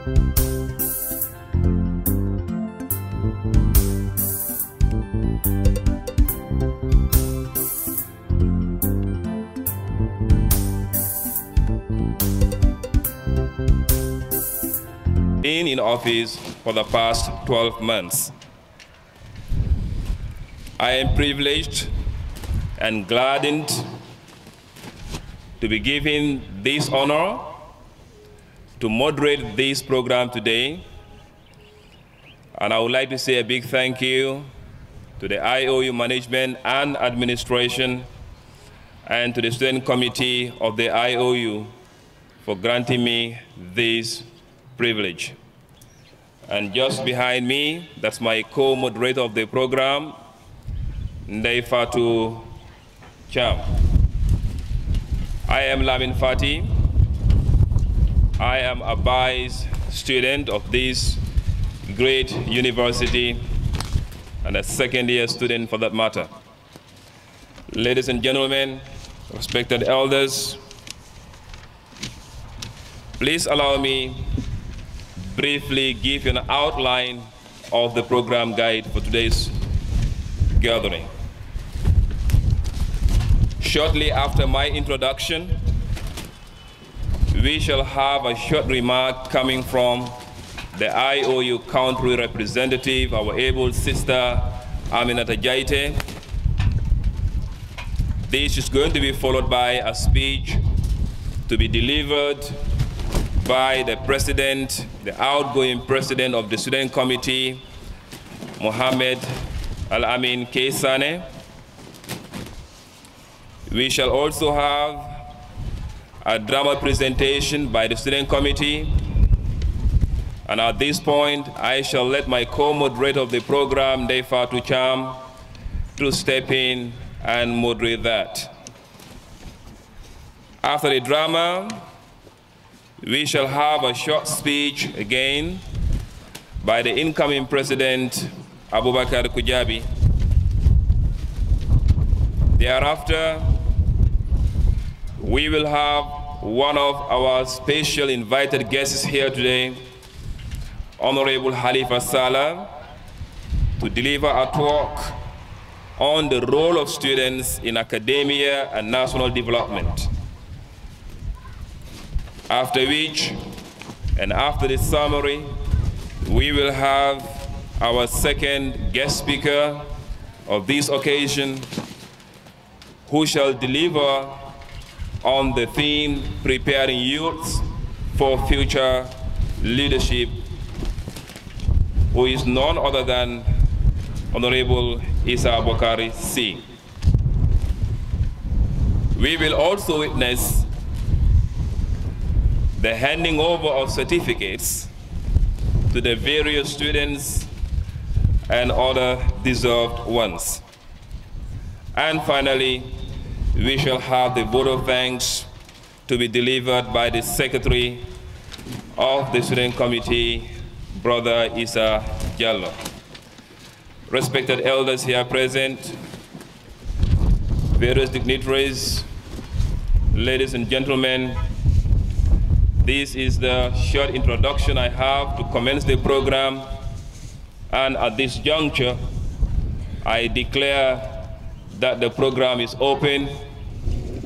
Been in office for the past 12 months. I am privileged and gladdened to be given this honor to moderate this program today. And I would like to say a big thank you to the IOU management and administration and to the student committee of the IOU for granting me this privilege. And just behind me, that's my co-moderator of the program, Ndai Fatu Cham. I am Lamin Fati. I am a vice student of this great university and a second-year student for that matter. Ladies and gentlemen, respected elders, please allow me briefly give you an outline of the program guide for today's gathering. Shortly after my introduction, we shall have a short remark coming from the IOU country representative, our able sister, Aminata Jaite. This is going to be followed by a speech to be delivered by the president, the outgoing president of the student committee, Mohammed Al-Amin Keisane. We shall also have a drama presentation by the student committee. And at this point, I shall let my co-moderator of the program, Ndai Fatu Cham, to step in and moderate that. After the drama, we shall have a short speech again by the incoming president, Abubakar Kujabi. Thereafter, we will have one of our special invited guests here today, Honorable Halifa Saleh, to deliver a talk on the role of students in academia and national development. After which, and after the summary, we will have our second guest speaker of this occasion, who shall deliver on the theme, preparing youth for future leadership, who is none other than Honorable Isa Bokari C. We will also witness the handing over of certificates to the various students and other deserved ones. And finally, we shall have the vote of thanks to be delivered by the secretary of the student committee, Brother Isa Jallo. Respected elders here present, various dignitaries, ladies and gentlemen, this is the short introduction I have to commence the program. And at this juncture, I declare that the program is open.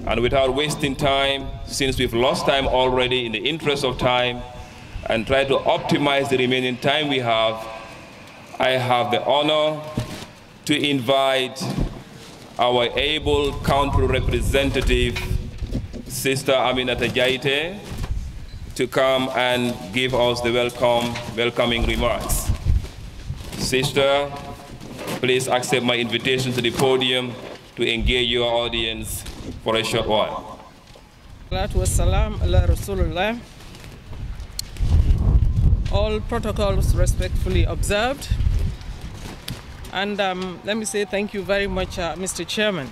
And without wasting time, since we've lost time already, in the interest of time, and try to optimize the remaining time we have, I have the honor to invite our able country representative, Sister Aminata Jaite, to come and give us the welcoming remarks. Sister, please accept my invitation to the podium to engage your audience for a short while. All protocols respectfully observed. And let me say thank you very much, Mr. Chairman.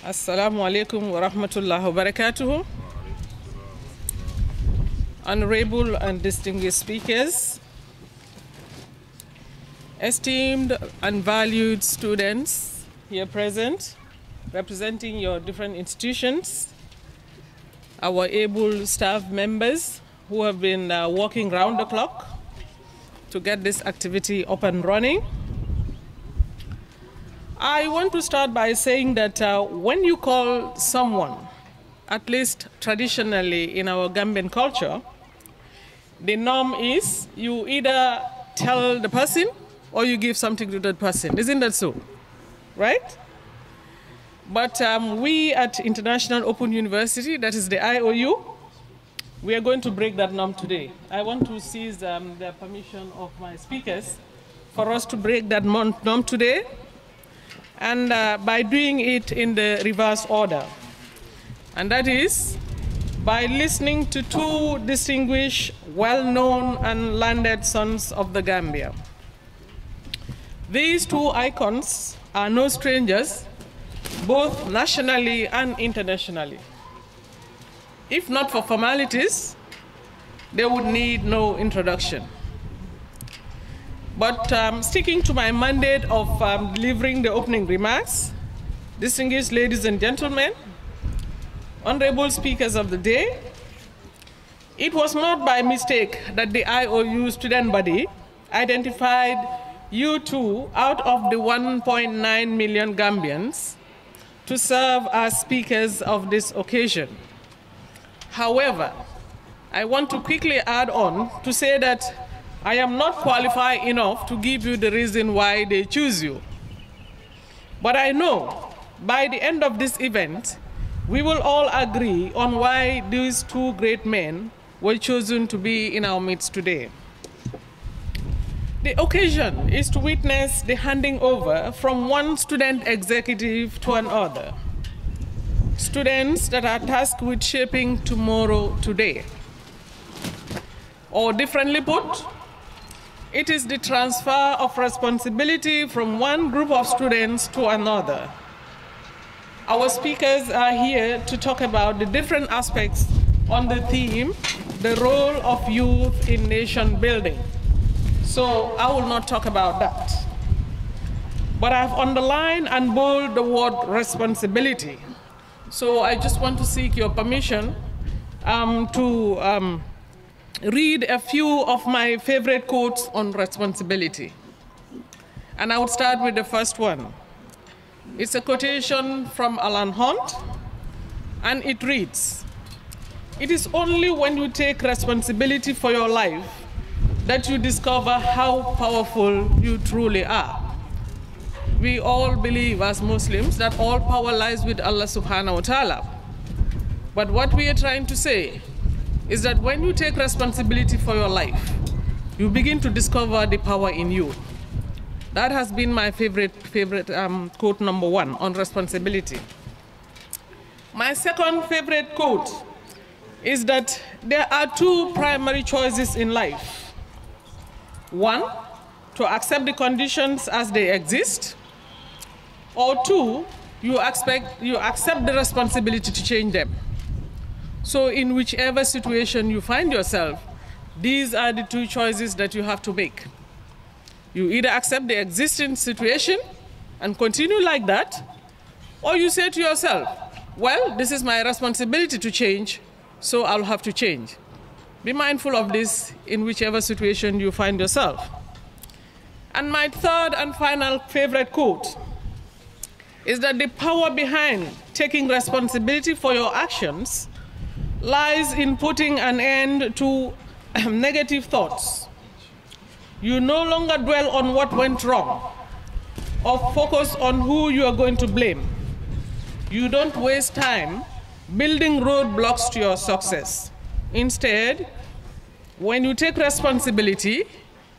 Assalamu alaikum wa rahmatullahi wa barakatuhu. Honorable and distinguished speakers, esteemed and valued students here present, representing your different institutions, our able staff members who have been working round the clock to get this activity up and running. I want to start by saying that when you call someone, at least traditionally in our Gambian culture, the norm is you either tell the person or you give something to that person. Isn't that so? Right? But we at International Open University, that is the IOU, we are going to break that norm today. I want to seize the permission of my speakers for us to break that norm today, and by doing it in the reverse order. And that is by listening to two distinguished, well-known and landed sons of the Gambia. These two icons are no strangers, both nationally and internationally. If not for formalities, they would need no introduction. But sticking to my mandate of delivering the opening remarks, distinguished ladies and gentlemen, honorable speakers of the day, it was not by mistake that the IOU student body identified you two out of the 1.9 million Gambians to serve as speakers of this occasion. However, I want to quickly add on to say that I am not qualified enough to give you the reason why they choose you. But I know by the end of this event, we will all agree on why these two great men were chosen to be in our midst today. The occasion is to witness the handing over from one student executive to another. Students that are tasked with shaping tomorrow today. Or differently put, it is the transfer of responsibility from one group of students to another. Our speakers are here to talk about the different aspects on the theme, the role of youth in nation building. So I will not talk about that. But I've underlined and bold the word responsibility. So I just want to seek your permission to read a few of my favorite quotes on responsibility. And I would start with the first one. It's a quotation from Alan Hunt, and it reads, "It is only when you take responsibility for your life that you discover how powerful you truly are." We all believe as Muslims that all power lies with Allah subhanahu wa ta'ala. But what we are trying to say is that when you take responsibility for your life, you begin to discover the power in you. That has been my favorite quote number one on responsibility. My second favorite quote is that there are two primary choices in life. One, to accept the conditions as they exist, or two, you accept the responsibility to change them. So in whichever situation you find yourself, these are the two choices that you have to make. You either accept the existing situation and continue like that, or you say to yourself, well, this is my responsibility to change, so I'll have to change. Be mindful of this in whichever situation you find yourself. And my third and final favorite quote is that the power behind taking responsibility for your actions lies in putting an end to negative thoughts. You no longer dwell on what went wrong or focus on who you are going to blame. You don't waste time building roadblocks to your success. Instead, when you take responsibility,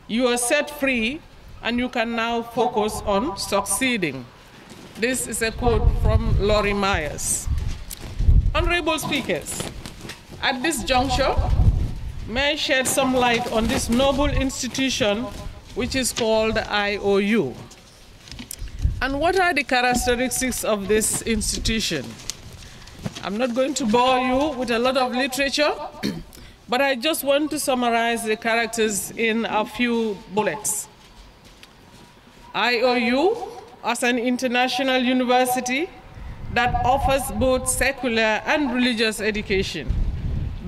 you are set free and you can now focus on succeeding. This is a quote from Laurie Myers. Honorable speakers, at this juncture, may I shed some light on this noble institution which is called IOU. And what are the characteristics of this institution? I'm not going to bore you with a lot of literature, but I just want to summarize the characters in a few bullets. IOU, as an international university that offers both secular and religious education,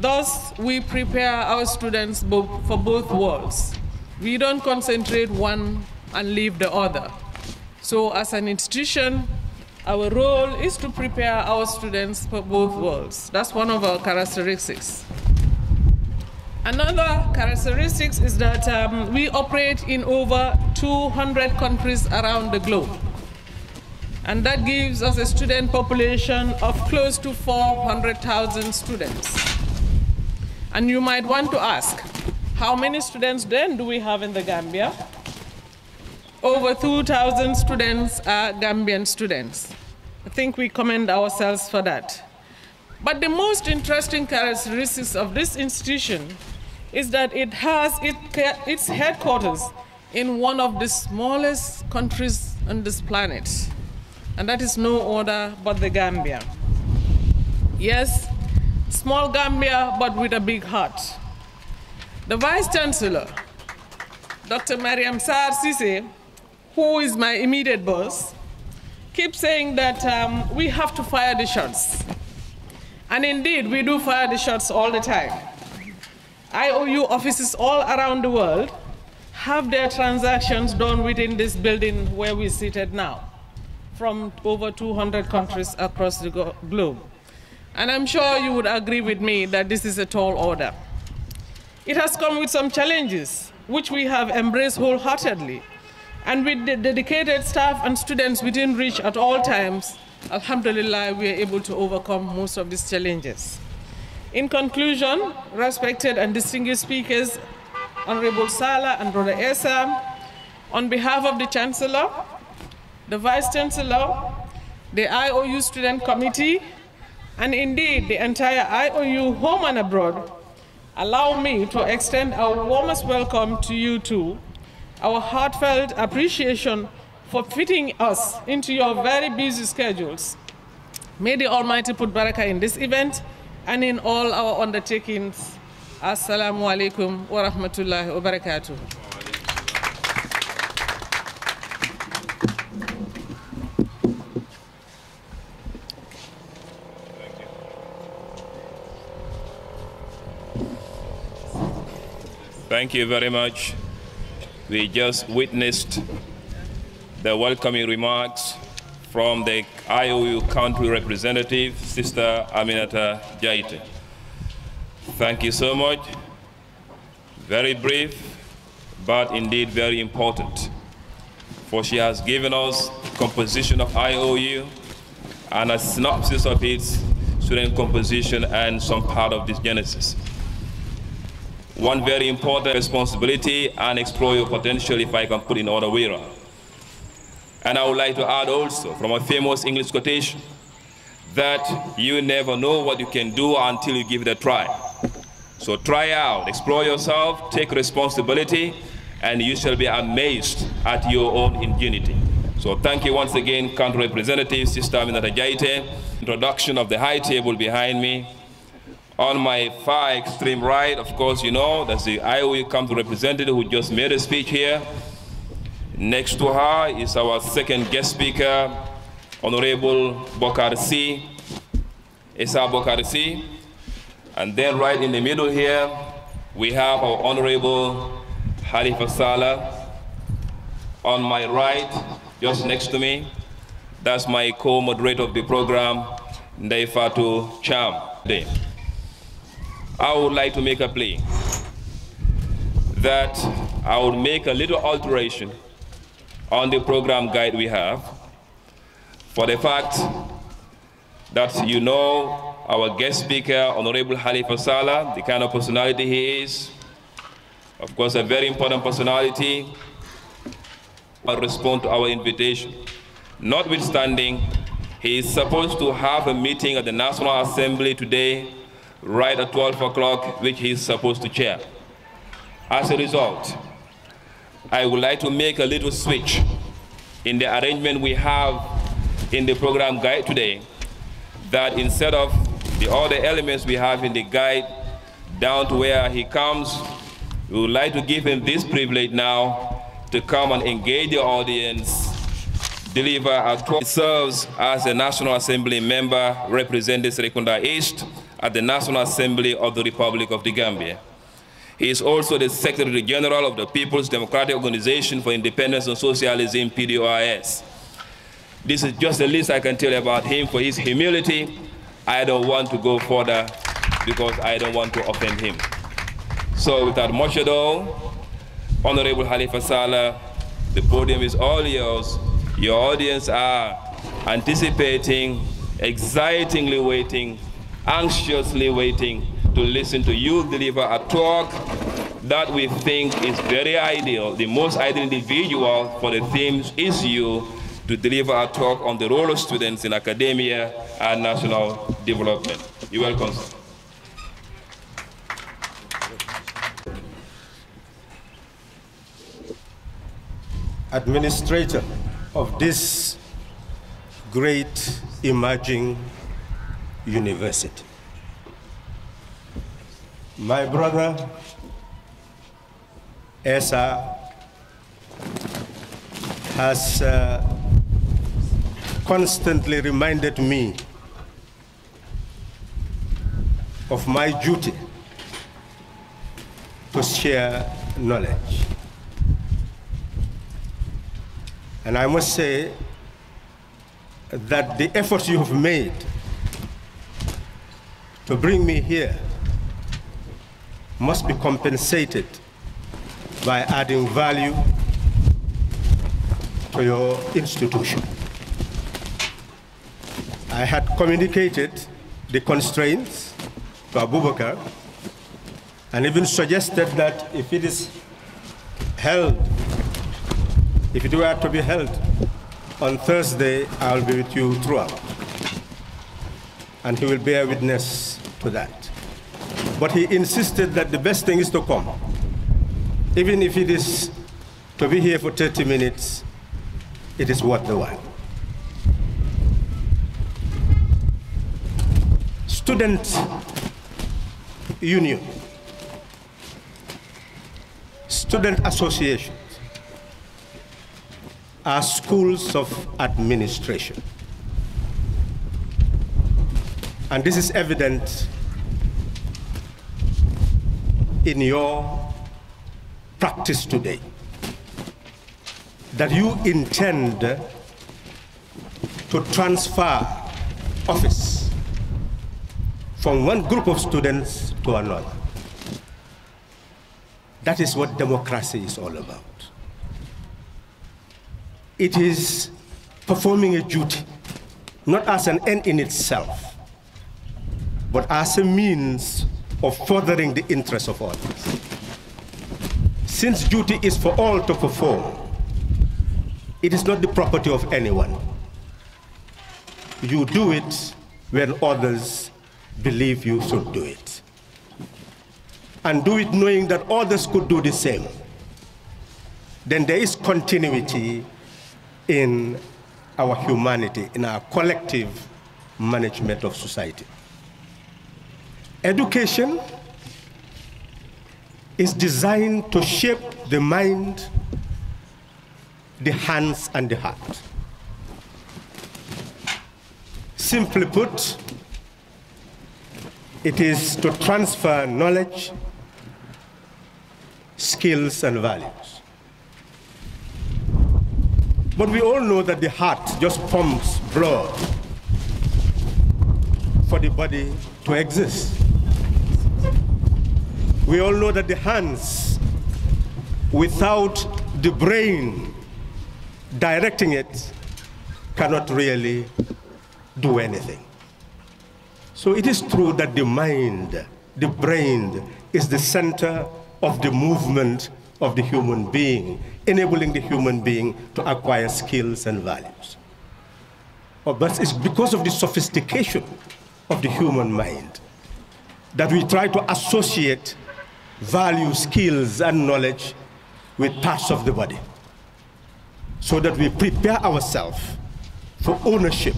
Thus, we prepare our students for both worlds. We don't concentrate one and leave the other. So as an institution, our role is to prepare our students for both worlds. That's one of our characteristics. Another characteristic is that we operate in over 200 countries around the globe. And that gives us a student population of close to 400,000 students. And you might want to ask, how many students then do we have in the Gambia? Over 2,000 students are Gambian students. I think we commend ourselves for that. But the most interesting characteristics of this institution is that it has its headquarters in one of the smallest countries on this planet. And that is no other but the Gambia. Yes, small Gambia, but with a big heart. The Vice Chancellor, Dr. Mariam Sarr Sise, who is my immediate boss, keeps saying that we have to fire the shots. And indeed, we do fire the shots all the time. IOU offices all around the world have their transactions done within this building where we're seated now, from over 200 countries across the globe. And I'm sure you would agree with me that this is a tall order. It has come with some challenges, which we have embraced wholeheartedly. And with the dedicated staff and students within reach at all times, alhamdulillah, we are able to overcome most of these challenges. In conclusion, respected and distinguished speakers, Honorable Sala and Brother Esa, on behalf of the Chancellor, the Vice Chancellor, the IOU Student Committee, and indeed the entire IOU home and abroad, allow me to extend our warmest welcome to you too, our heartfelt appreciation for fitting us into your very busy schedules. May the Almighty put barakah in this event and in all our undertakings. Assalamu alaikum wa rahmatullahi wa barakatuh. Thank you very much. We just witnessed the welcoming remarks from the IOU country representative, Sister Aminata Jaite. Thank you so much. Very brief, but indeed very important. For she has given us composition of IOU and a synopsis of its student composition and some part of this genesis. One very important responsibility and explore your potential, if I can put in order way around. And I would like to add also from a famous English quotation that you never know what you can do until you give it a try. So try out, explore yourself, take responsibility, and you shall be amazed at your own ingenuity. So thank you once again, country representative, Sister Aminata Jaite. Introduction of the high table behind me. On my far extreme right, of course, you know, that's the IOU country representative who just made a speech here. Next to her is our second guest speaker, Honorable Bokar C. Issa Bokar C. And then right in the middle here, we have our Honorable Halifa Saleh. On my right, just next to me, that's my co-moderator of the program, Ndaifatu Cham. I would like to make a plea that I will make a little alteration on the program guide we have for the fact that you know our guest speaker, Honorable Halifa Saleh, the kind of personality he is, of course a very important personality, will respond to our invitation. Notwithstanding, he is supposed to have a meeting at the National Assembly today right at 12 o'clock, which he is supposed to chair. As a result, I would like to make a little switch in the arrangement we have in the program guide today, that instead of the other elements we have in the guide down to where he comes, we would like to give him this privilege now to come and engage the audience, deliver a talk. He serves as a National Assembly member representing Serekunda East at the National Assembly of the Republic of the Gambia. He is also the Secretary General of the People's Democratic Organization for Independence and Socialism, PDOIS. This is just the least I can tell you about him. For his humility, I don't want to go further because I don't want to offend him. So without much ado, Honorable Halifa Sallah, the podium is all yours. Your audience are anticipating, excitingly waiting, anxiously waiting to listen to you deliver a talk that we think is very ideal. The most ideal individual for the themes is you, to deliver a talk on the role of students in academia and national development. You're welcome, sir. Administrator of this great emerging university. My brother, Esa, has constantly reminded me of my duty to share knowledge. And I must say that the efforts you have made to bring me here must be compensated by adding value to your institution. I had communicated the constraints to Abubakar and even suggested that if it is held, if it were to be held on Thursday, I'll be with you throughout. And he will bear witness to that. But he insisted that the best thing is to come. Even if it is to be here for 30 minutes, it is worth the while. Student union, student associations are schools of administration. And this is evident in your practice today, that you intend to transfer office from one group of students to another. That is what democracy is all about. It is performing a duty, not as an end in itself, but as a means of furthering the interests of others. Since duty is for all to perform, it is not the property of anyone. You do it when others believe you should do it. And do it knowing that others could do the same. Then there is continuity in our humanity, in our collective management of society. Education is designed to shape the mind, the hands, and the heart. Simply put, it is to transfer knowledge, skills, and values. But we all know that the heart just pumps blood for the body to exist. We all know that the hands, without the brain directing it, cannot really do anything. So it is true that the mind, the brain, is the center of the movement of the human being, enabling the human being to acquire skills and values. But it's because of the sophistication of the human mind that we try to associate value, skills, and knowledge with parts of the body, so that we prepare ourselves for ownership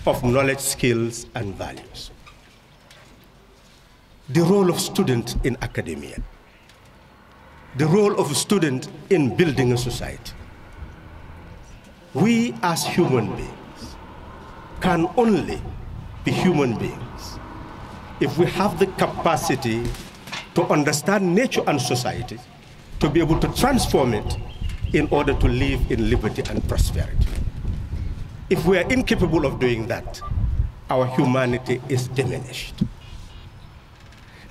of knowledge, skills, and values. The role of student in academia, the role of a student in building a society. We as human beings can only be human beings if we have the capacity to understand nature and society, to be able to transform it in order to live in liberty and prosperity. If we are incapable of doing that, our humanity is diminished.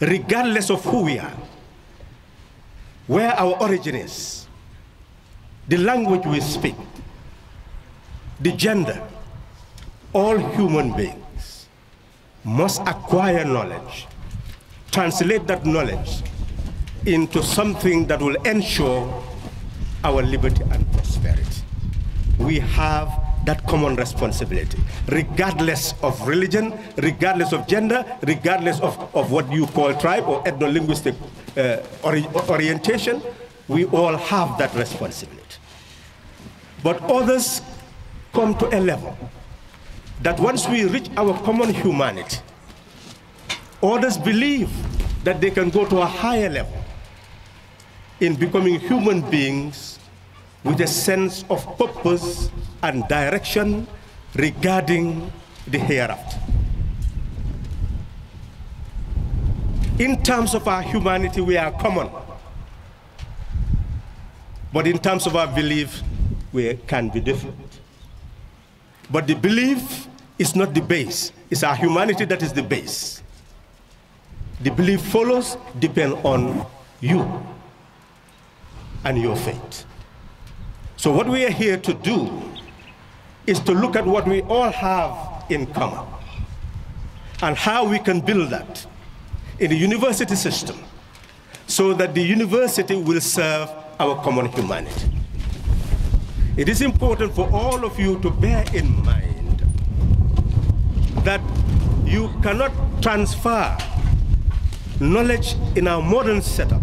Regardless of who we are, where our origin is, the language we speak, the gender, all human beings must acquire knowledge, translate that knowledge into something that will ensure our liberty and prosperity. We have that common responsibility, regardless of religion, regardless of gender, regardless of what you call tribe or ethno-linguistic orientation. We all have that responsibility. But others come to a level that once we reach our common humanity, others believe that they can go to a higher level in becoming human beings with a sense of purpose and direction regarding the hereafter. In terms of our humanity, we are common. But in terms of our belief, we can be different. But the belief is not the base. It's our humanity that is the base. The belief follows depend on you and your faith. So what we are here to do is to look at what we all have in common and how we can build that in the university system so that the university will serve our common humanity. It is important for all of you to bear in mind that you cannot transfer knowledge in our modern setup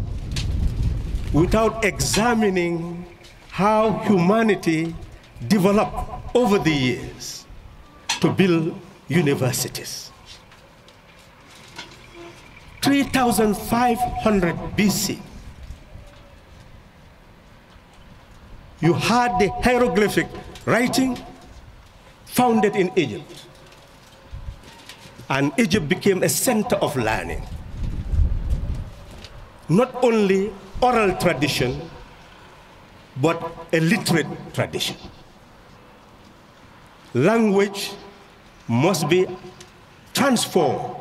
without examining how humanity developed over the years to build universities. 3,500 BC, you had the hieroglyphic writing founded in Egypt. And Egypt became a center of learning. Not only oral tradition, but a literate tradition. Language must be transformed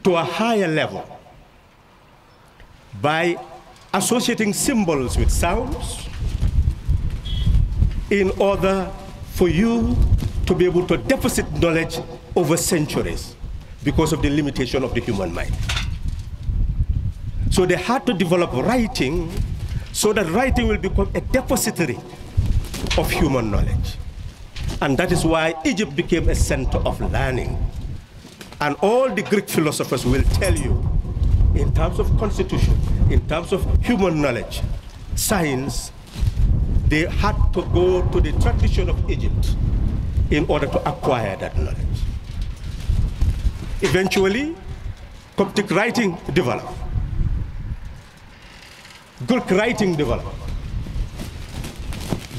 to a higher level by associating symbols with sounds in order for you to be able to deposit knowledge over centuries because of the limitation of the human mind. So they had to develop writing so that writing will become a depository of human knowledge. And that is why Egypt became a center of learning. And all the Greek philosophers will tell you, in terms of constitution, in terms of human knowledge, science, they had to go to the tradition of Egypt in order to acquire that knowledge. Eventually, Coptic writing developed. Greek writing developed.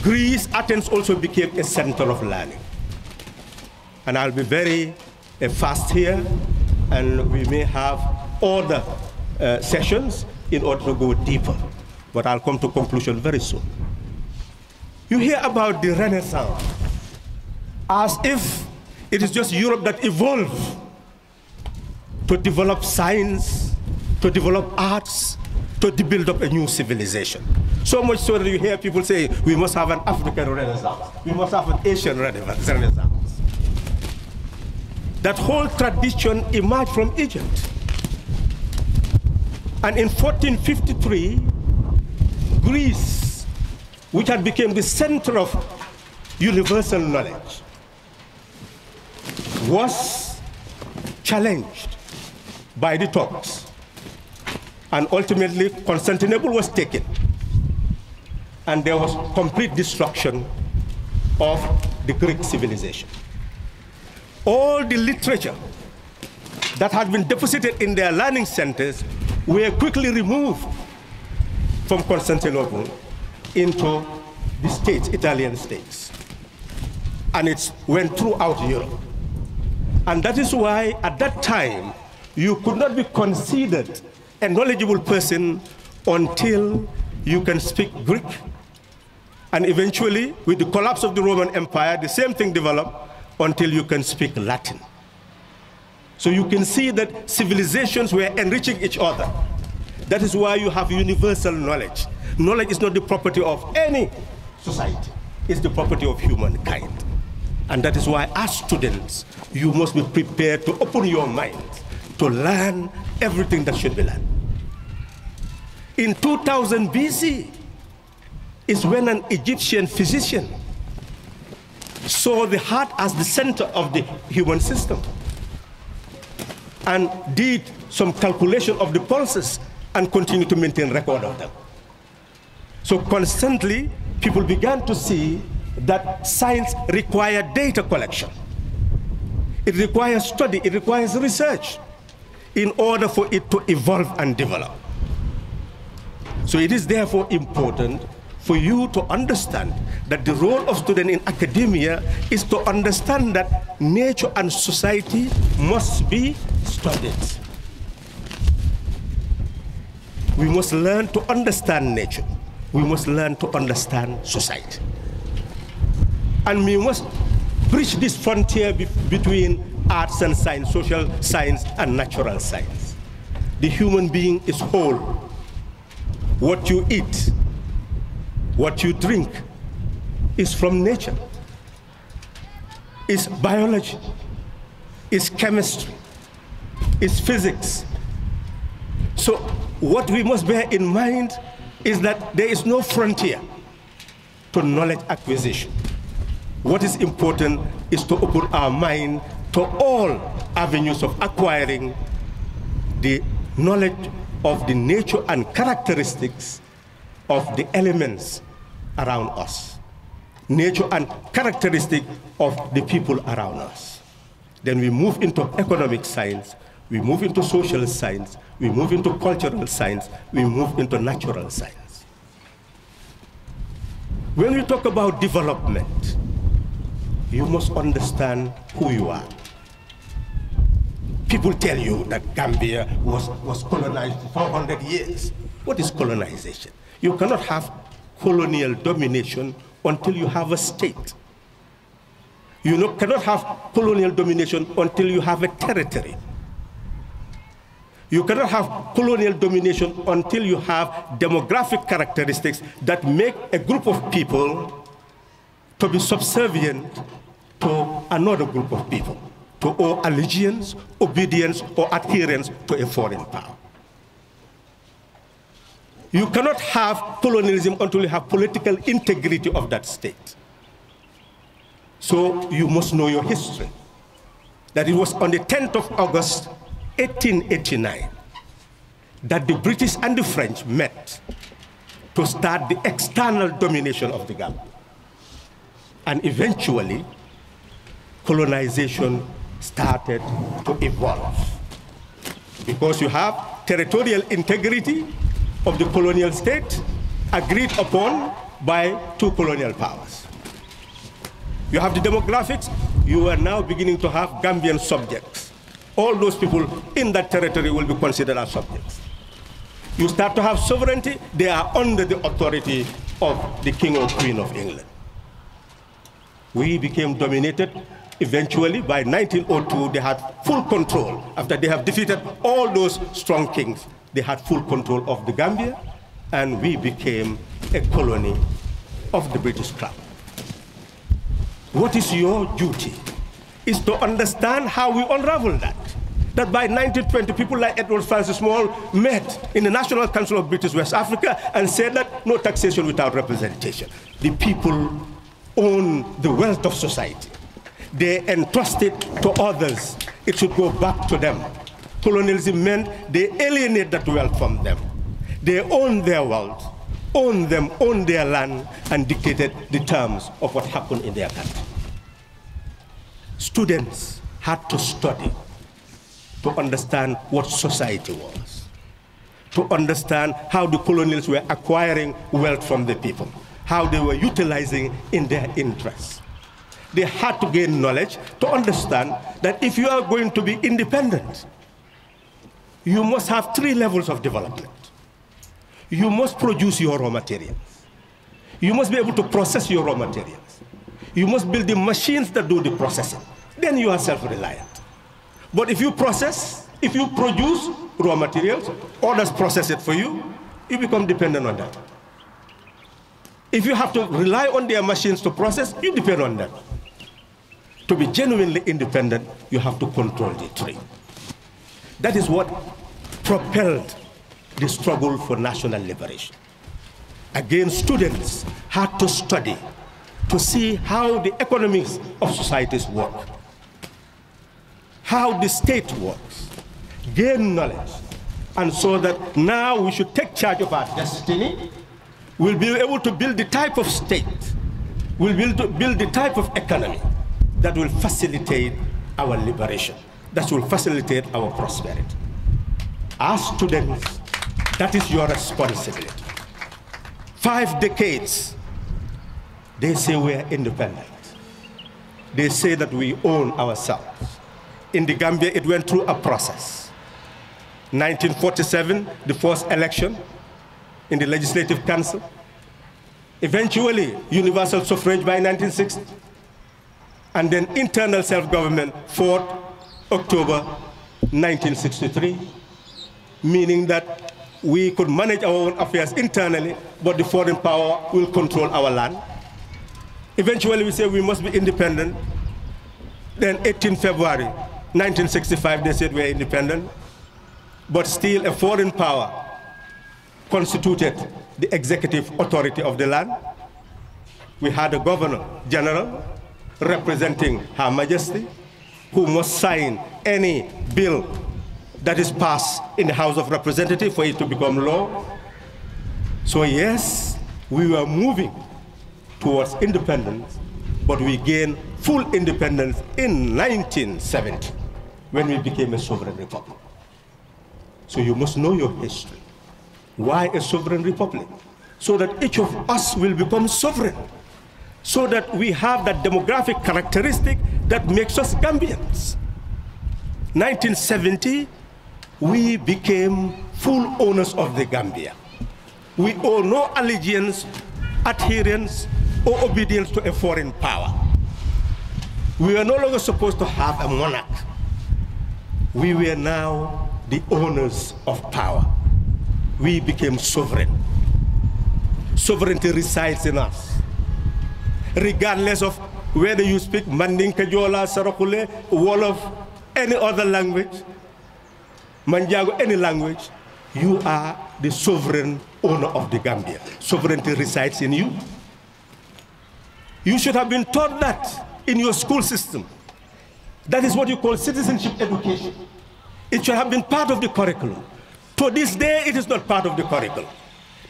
Greece, Athens also became a center of learning. And I'll be very fast here, and we may have other sessions in order to go deeper. But I'll come to conclusion very soon. You hear about the Renaissance as if it is just Europe that evolved to develop science, to develop arts, to build up a new civilization. So much so that you hear people say, we must have an African Renaissance. We must have an Asian Renaissance. That whole tradition emerged from Egypt. And in 1453, Greece, which had become the center of universal knowledge, was challenged by the Turks. And ultimately, Constantinople was taken. And there was complete destruction of the Greek civilization. All the literature that had been deposited in their learning centers were quickly removed from Constantinople into the states, Italian states. And it went throughout Europe. And that is why, at that time, you could not be considered a knowledgeable person until you can speak Greek. And eventually, with the collapse of the Roman Empire, the same thing developed until you can speak Latin. So you can see that civilizations were enriching each other. That is why you have universal knowledge. Knowledge is not the property of any society. It's the property of humankind. And that is why, as students, you must be prepared to open your mind to learn everything that should be learned. In 2000 BC is when an Egyptian physician saw the heart as the center of the human system and did some calculation of the pulses and continued to maintain record of them. So constantly, people began to see that science required data collection. It requires study, it requires research in order for it to evolve and develop. So it is therefore important for you to understand that the role of student in academia is to understand that nature and society must be studied. We must learn to understand nature. We must learn to understand society. And we must bridge this frontier between arts and science, social science and natural science. The human being is whole. What you eat, what you drink is from nature. It's biology, it's chemistry, it's physics. So what we must bear in mind is that there is no frontier to knowledge acquisition. What is important is to open our mind to all avenues of acquiring the knowledge of the nature and characteristics of the elements around us, nature and characteristic of the people around us. Then we move into economic science, we move into social science, we move into cultural science, we move into natural science. When we talk about development, you must understand who you are. People tell you that Gambia was colonized for 400 years. What is colonization? You cannot have colonial domination until you have a state. You cannot have colonial domination until you have a territory. You cannot have colonial domination until you have demographic characteristics that make a group of people to be subservient to another group of people, to owe allegiance, obedience, or adherence to a foreign power. You cannot have colonialism until you have political integrity of that state. So you must know your history. That it was on the 10th of August, 1889, that the British and the French met to start the external domination of the Gambia. And eventually, colonization started to evolve. Because you have territorial integrity of the colonial state agreed upon by two colonial powers. You have the demographics, you are now beginning to have Gambian subjects. All those people in that territory will be considered as subjects. You start to have sovereignty, they are under the authority of the King or Queen of England. We became dominated. Eventually, by 1902, they had full control. After they have defeated all those strong kings, they had full control of the Gambia, and we became a colony of the British Crown. What is your duty? Is to understand how we unravel that. That by 1920, people like Edward Francis Small met in the National Council of British West Africa and said that no taxation without representation. The people own the wealth of society. They entrust it to others. It should go back to them. Colonialism meant they alienate that wealth from them. They own their wealth, own them, own their land, and dictated the terms of what happened in their country. Students had to study to understand what society was, to understand how the colonials were acquiring wealth from the people, how they were utilizing in their interests. They had to gain knowledge to understand that if you are going to be independent, you must have 3 levels of development. You must produce your raw materials. You must be able to process your raw materials. You must build the machines that do the processing. Then you are self-reliant. But if you process, if you produce raw materials, others process it for you, you become dependent on that. If you have to rely on their machines to process, you depend on them. To be genuinely independent, you have to control the 3. That is what propelled the struggle for national liberation. Again, students had to study to see how the economics of societies work, how the state works, gain knowledge, and so that now we should take charge of our destiny. We'll be able to build the type of state, we'll be able to build the type of economy that will facilitate our liberation, that will facilitate our prosperity. As students, that is your responsibility. 5 decades, they say we are independent. They say that we own ourselves. In the Gambia, it went through a process. 1947, the first election in the Legislative Council. Eventually, universal suffrage by 1960. And then internal self-government, 4th October 1963, meaning that we could manage our own affairs internally, but the foreign power will control our land. Eventually, we say we must be independent. Then 18 February 1965, they said we're independent, but still a foreign power constituted the executive authority of the land. We had a governor general representing Her Majesty, who must sign any bill that is passed in the House of Representatives for it to become law. So yes, we were moving towards independence, but we gained full independence in 1970 when we became a sovereign republic. So you must know your history. Why a sovereign republic? So that each of us will become sovereign, so that we have that demographic characteristic that makes us Gambians. 1970, we became full owners of the Gambia. We owe no allegiance, adherence, or obedience to a foreign power. We are no longer supposed to have a monarch. We were now the owners of power. We became sovereign. Sovereignty resides in us. Regardless of whether you speak Mandinka, Jola, Sarakule, Wolof, any other language, Manjago, any language, you are the sovereign owner of the Gambia. Sovereignty resides in you. You should have been taught that in your school system. That is what you call citizenship education. It should have been part of the curriculum. To this day, it is not part of the curriculum.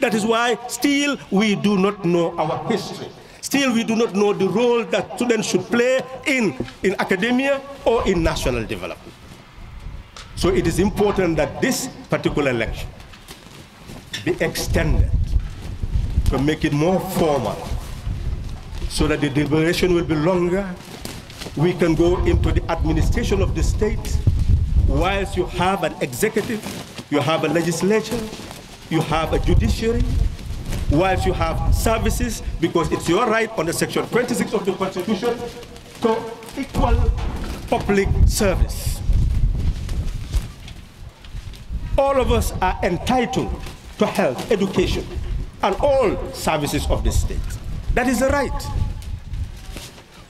That is why still we do not know our history. Still we do not know the role that students should play in academia or in national development. So it is important that this particular election be extended to make it more formal, so that the deliberation will be longer. We can go into the administration of the state, whilst you have an executive, you have a legislature, you have a judiciary, whilst you have services, because it's your right under Section 26 of the Constitution to equal public service. All of us are entitled to health, education, and all services of the state. That is the right.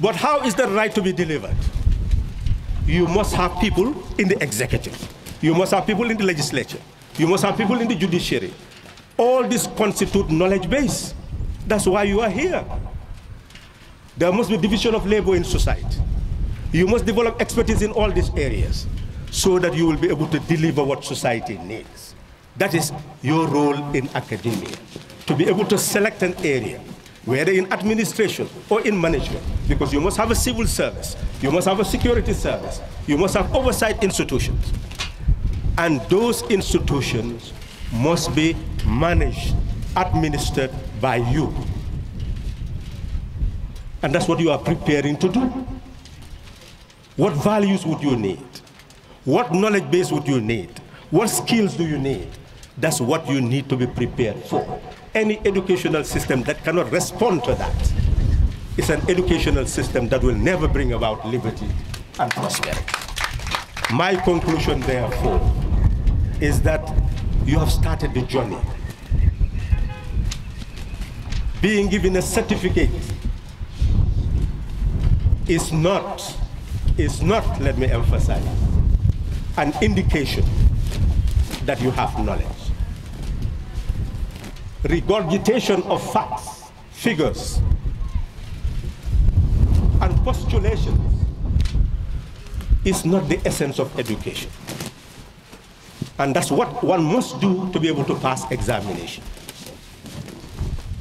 But how is that right to be delivered? You must have people in the executive. You must have people in the legislature. You must have people in the judiciary. All this constitute knowledge base. That's why you are here. There must be division of labor in society. You must develop expertise in all these areas so that you will be able to deliver what society needs. That is your role in academia, to be able to select an area, whether in administration or in management, because you must have a civil service, you must have a security service, you must have oversight institutions. And those institutions must be managed, administered by you. And that's what you are preparing to do. What values would you need? What knowledge base would you need? What skills do you need? That's what you need to be prepared for. Any educational system that cannot respond to that is an educational system that will never bring about liberty and prosperity. My conclusion, therefore, is that you have started the journey. Being given a certificate is not, let me emphasize, an indication that you have knowledge. Regurgitation of facts, figures, and postulations is not the essence of education. And that's what one must do to be able to pass examination.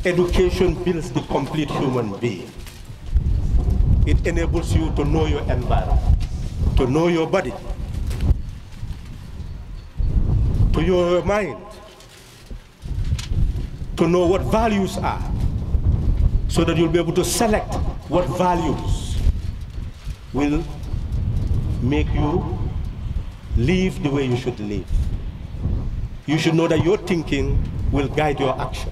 Education builds the complete human being. It enables you to know your environment, to know your body, to know your mind, to know what values are, so that you'll be able to select what values will make you live the way you should live. You should know that your thinking will guide your action,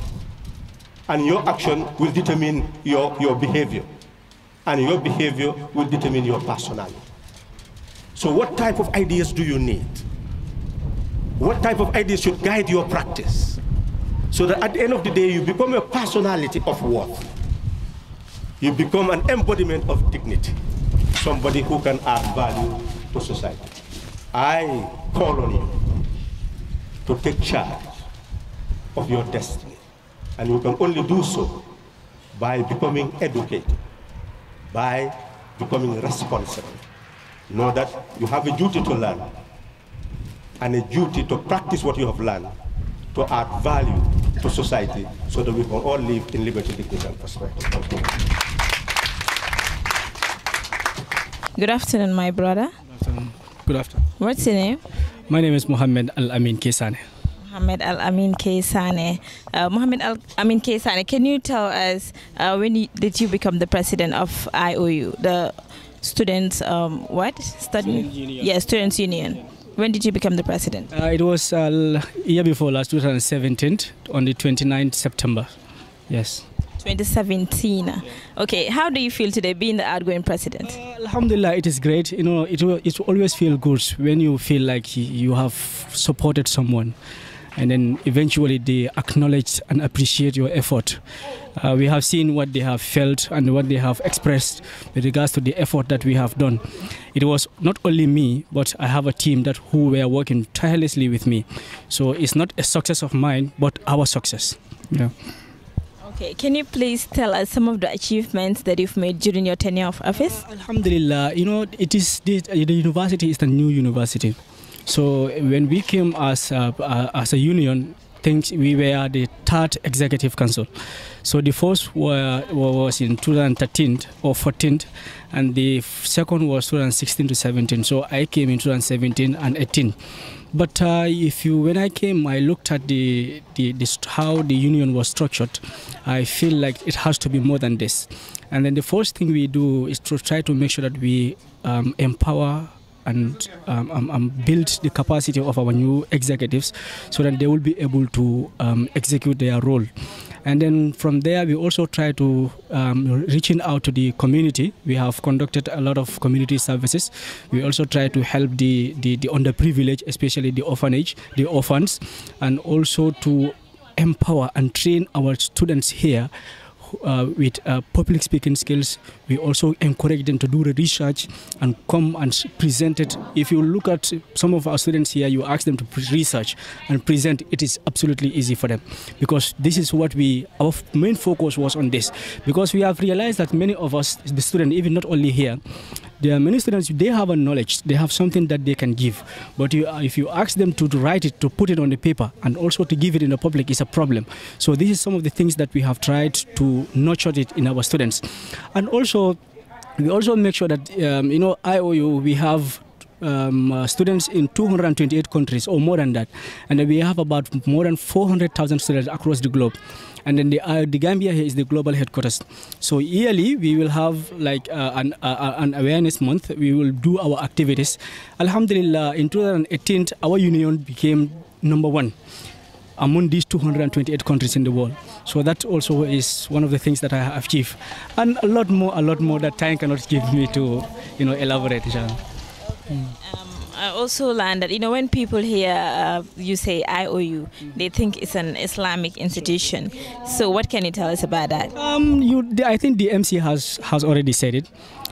and your action will determine your behavior, and your behavior will determine your personality. So what type of ideas do you need? What type of ideas should guide your practice? So that at the end of the day, you become a personality of worth. You become an embodiment of dignity, somebody who can add value to society. I call on you to take charge of your destiny. And you can only do so by becoming educated, by becoming responsible. Know that you have a duty to learn and a duty to practice what you have learned, to add value to society so that we can all live in liberty, dignity, and prosperity. Good afternoon, my brother. Good afternoon. Good afternoon. What's your name? My name is Mohammed Al-Amin Kesane. Mohammed Al-Amin Kesane. Mohammed Al-Amin Kesane, can you tell us did you become the president of IOU, the Students, Student Union. Yeah, Students Union. When did you become the president? It was year before last, 2017, on the 29th September. Yes. 2017. Yeah. Okay, how do you feel today being the outgoing president? Alhamdulillah, it is great. You know, it always feels good when you feel like you have supported someone, and then eventually they acknowledge and appreciate your effort. We have seen what they have felt and what they have expressed with regards to the effort that we have done. It was not only me, but I have a team who were working tirelessly with me. So it's not a success of mine, but our success. Yeah. Okay, can you please tell us some of the achievements that you've made during your tenure of office? Alhamdulillah, you know, the university is the new university. So when we came as a union, we were the third executive council. So the first was in 2013 or 14, and the second was 2016 to 17. So I came in 2017 and 18. But when I came, I looked at how the union was structured. I feel like it has to be more than this. And then the first thing we do is to try to make sure that we empower and build the capacity of our new executives so that they will be able to execute their role. And then from there, we also try to reaching out to the community. We have conducted a lot of community services. We also try to help the underprivileged, especially the orphans, and also to empower and train our students here with public speaking skills. We also encourage them to do the research and come and present it. If you look at some of our students here, you ask them to research and present, it is absolutely easy for them, because this is what our main focus was on this, because we have realized that many of us, the students, even not only here, there are many students, they have a knowledge, they have something that they can give. But if you ask them to write it, to put it on the paper, and also to give it in the public, is a problem. So this is some of the things that we have tried to nurture it in our students. And also, we also make sure that, IOU, we have students in 228 countries or more than that. And then we have about more than 400,000 students across the globe. And then the Gambia here is the global headquarters. So yearly we will have like an awareness month. We will do our activities. Alhamdulillah, in 2018, our union became #1 among these 228 countries in the world. So that also is one of the things that I have achieved. And a lot more that time cannot give me to, elaborate. I also learned that, when people hear you say IOU, they think it's an Islamic institution. So what can you tell us about that? I think the MC has already said it.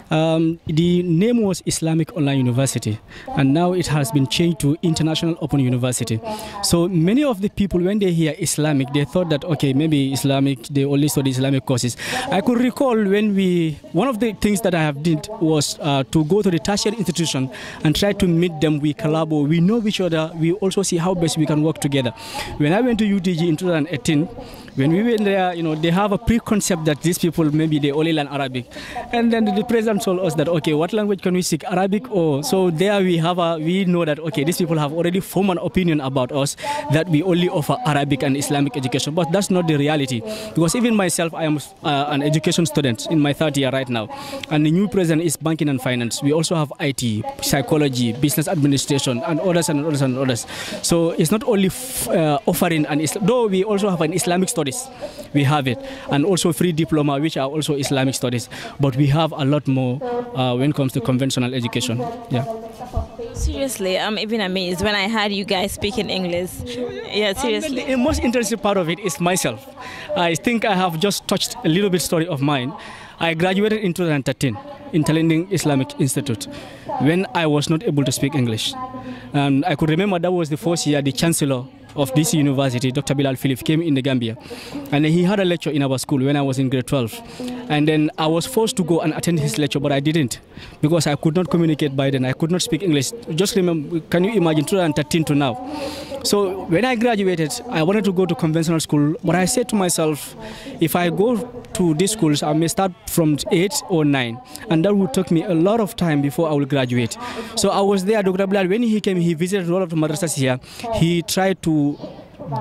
The name was Islamic Online University, and now it has been changed to International Open University. So many of the people, when they hear Islamic, they thought that, okay, maybe Islamic, they only study Islamic courses. I could recall when one of the things that I have did was to go to the tertiary institution and try to meet them. We collaborate, we know each other, we also see how best we can work together. When I went to UTG in 2018, when we went there, they have a preconcept that these people, maybe they only learn Arabic. And then the president told us that, okay, what language can we speak? Arabic? Or so there we know that, okay, these people have already formed an opinion about us that we only offer Arabic and Islamic education. But that's not the reality. Because even myself, I am an education student in my third year right now. And the new president is banking and finance. We also have IT, psychology, business administration, and others and others and others. So it's not only offering though we also have an Islamic studies. We have it, and also free diploma, which are also Islamic studies. But we have a lot more when it comes to conventional education. Yeah. Seriously, I'm even amazed when I heard you guys speak in English. Yeah, seriously. The most interesting part of it is myself. I think I have just touched a little bit story of mine. I graduated in 2013 in Talending Islamic Institute when I was not able to speak English. And I could remember that was the first year the chancellor of this university, Dr. Bilal Philip, came in the Gambia. And he had a lecture in our school when I was in grade 12. And then I was forced to go and attend his lecture, but I didn't because I could not communicate by then. I could not speak English. Just remember, can you imagine 2013 to now? So when I graduated, I wanted to go to conventional school, but I said to myself, if I go to these schools, I may start from 8 or 9, and that would take me a lot of time before I will graduate. So I was there. Dr. Bilal, when he came, he visited all of the madrasas here. He tried to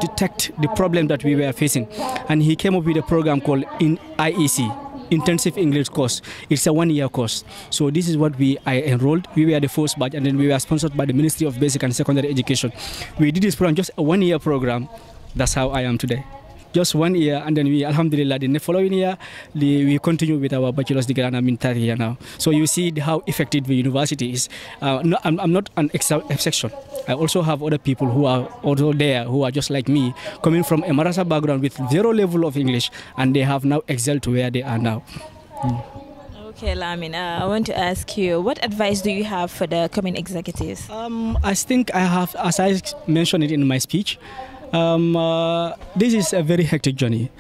detect the problem that we were facing, and he came up with a program called IEC. Intensive English course. It's a 1-year course. So this is what I enrolled. We were the first batch, and then we were sponsored by the Ministry of Basic and Secondary Education. We did this program, just a 1-year program. That's how I am today. Just 1 year, and then we, alhamdulillah, the following year, we continue with our bachelor's degree, and I'm in third year now. So you see how effective the university is. I'm not an exception. I also have other people who are also there, who are just like me, coming from a Marasa background with 0 level of English, and they have now excelled to where they are now. Okay, Lamin, I want to ask you, what advice do you have for the coming executives? I think I have, as I mentioned it in my speech, this is a very hectic journey.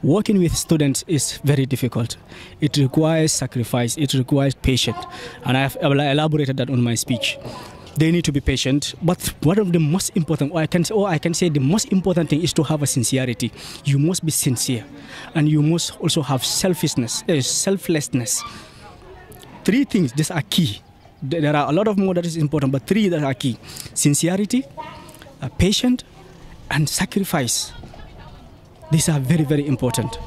Working with students is very difficult. It requires sacrifice, it requires patience, and I have elaborated that on my speech. They need to be patient, but one of the most important, I can say the most important thing is to have a sincerity. You must be sincere, and you must also have selflessness. 3 things, these are key. There are a lot of more that is important, but 3 that are key: sincerity, patience, and sacrifice. These are very, very important.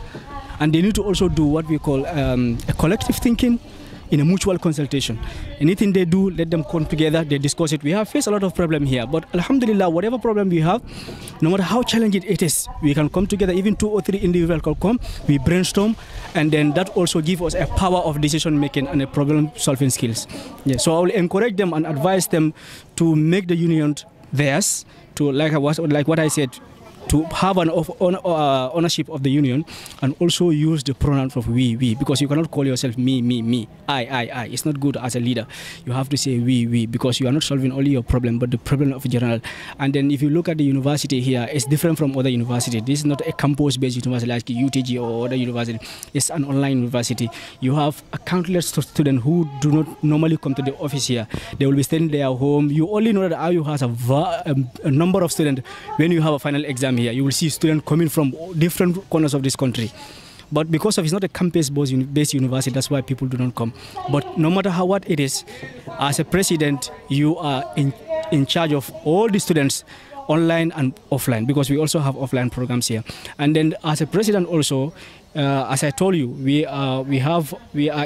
And they need to also do what we call a collective thinking in a mutual consultation. Anything they do, let them come together, they discuss it. We have faced a lot of problems here, but alhamdulillah, whatever problem we have, no matter how challenging it is, we can come together. Even 2 or 3 individuals can come, we brainstorm, and then that also gives us a power of decision making and a problem solving skills. Yeah, so I will encourage them and advise them to make the union theirs, to like what I said, to have an ownership of the union, and also use the pronouns of we, because you cannot call yourself me, I. It's not good as a leader. You have to say we, because you are not solving only your problem, but the problem of general. And then if you look at the university here, it's different from other universities. This is not a campus-based university like UTG or other university. It's an online university. You have a countless students who do not normally come to the office here. They will be staying in their home. You only know that IU has a number of students when you have a final exam here. You will see students coming from different corners of this country. But because of it's not a campus-based university, that's why people do not come. But no matter what it is, as a president, you are in charge of all the students, online and offline, because we also have offline programs here. And then as a president also, as I told you, we are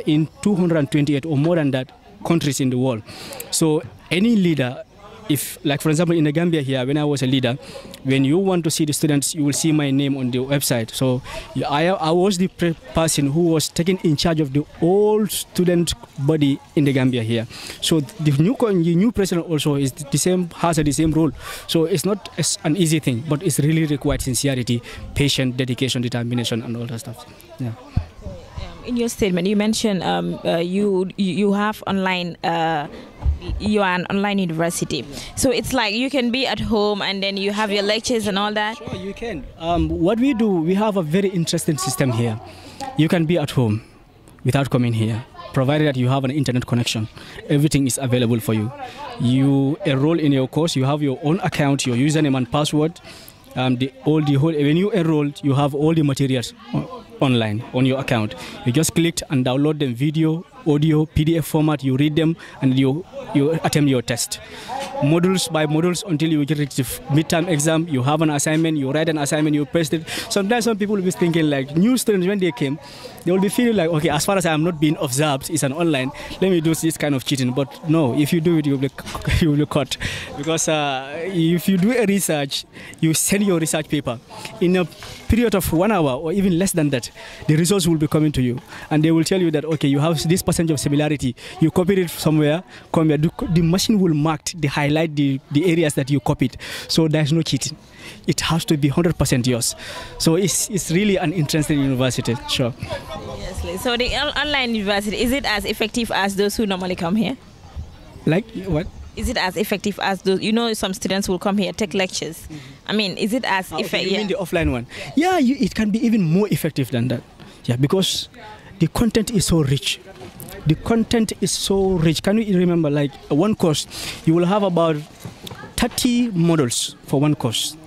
in 228 or more than that countries in the world. So any leader, if, like for example in the Gambia here, when I was a leader, when you want to see the students, you will see my name on the website. So I was the person who was taken in charge of the whole student body in the Gambia here. So the new president also is has the same role. So it's not an easy thing, but it's really required sincerity, patience, dedication, determination, and all that stuff. Yeah. In your statement, you mentioned you have online. You are an online university, so it's like you can be at home and then you have your lectures and all that. Sure, you can. What we do, we have a very interesting system here. You can be at home without coming here, provided that you have an internet connection. Everything is available for you. You enroll in your course. You have your own account, your username and password. When you enroll, you have all the materials online on your account. You just click and download them, video, audio, PDF format. You read them and you attempt your test. Modules by modules until you get to midterm exam. You have an assignment, you write an assignment, you paste it. Sometimes some people will be thinking like new students when they came, they will be feeling like, okay, as far as I am not being observed, it's an online, let me do this kind of cheating. But no, if you do it, you will be caught. Because if you do a research, you send your research paper. In a period of 1 hour or even less than that, the results will be coming to you. And they will tell you that, okay, you have this percentage of similarity. You copied it somewhere, come here. The machine will mark, highlight the areas that you copied. So there's no cheating. It has to be 100% yours. So it's really an interesting university, sure. Yes, so the online university, is it as effective as those who normally come here? Like what? Is it as effective as those, some students will come here, take lectures. I mean, is it as effective? You mean the offline one? Yeah, it can be even more effective than that. Yeah, because the content is so rich. The content is so rich. Can you remember, like one course, you will have about 30 modules for one course.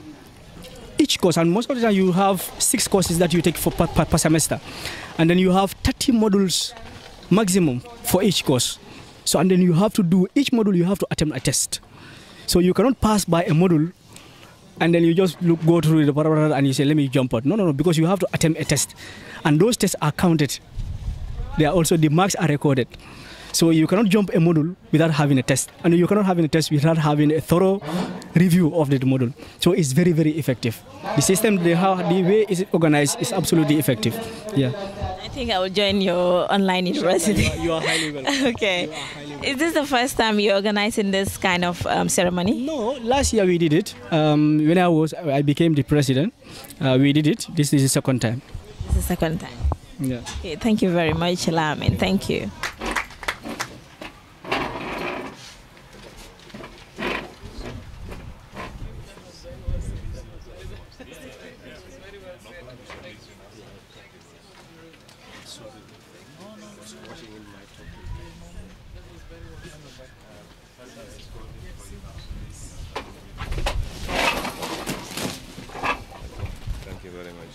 Each course, and most of the time you have 6 courses that you take per semester. And then you have 30 modules maximum for each course. So, and then you have to do, each module you have to attempt a test. So you cannot pass by a module and then you just go through the and you say, let me jump out. No, because you have to attempt a test. And those tests are counted. They are also, the marks are recorded. So you cannot jump a module without having a test. And you cannot have a test without having a thorough review of the module. So it's very, very effective. The system, the way it's organized is absolutely effective. Yeah. I think I will join your online university. You are highly welcome. Okay. Is this the first time you're organizing this kind of ceremony? No, last year we did it. When I became the president, we did it. This is the second time. This is the second time. Yeah. Okay, thank you very much, Lamin. Thank you. Thank you very much.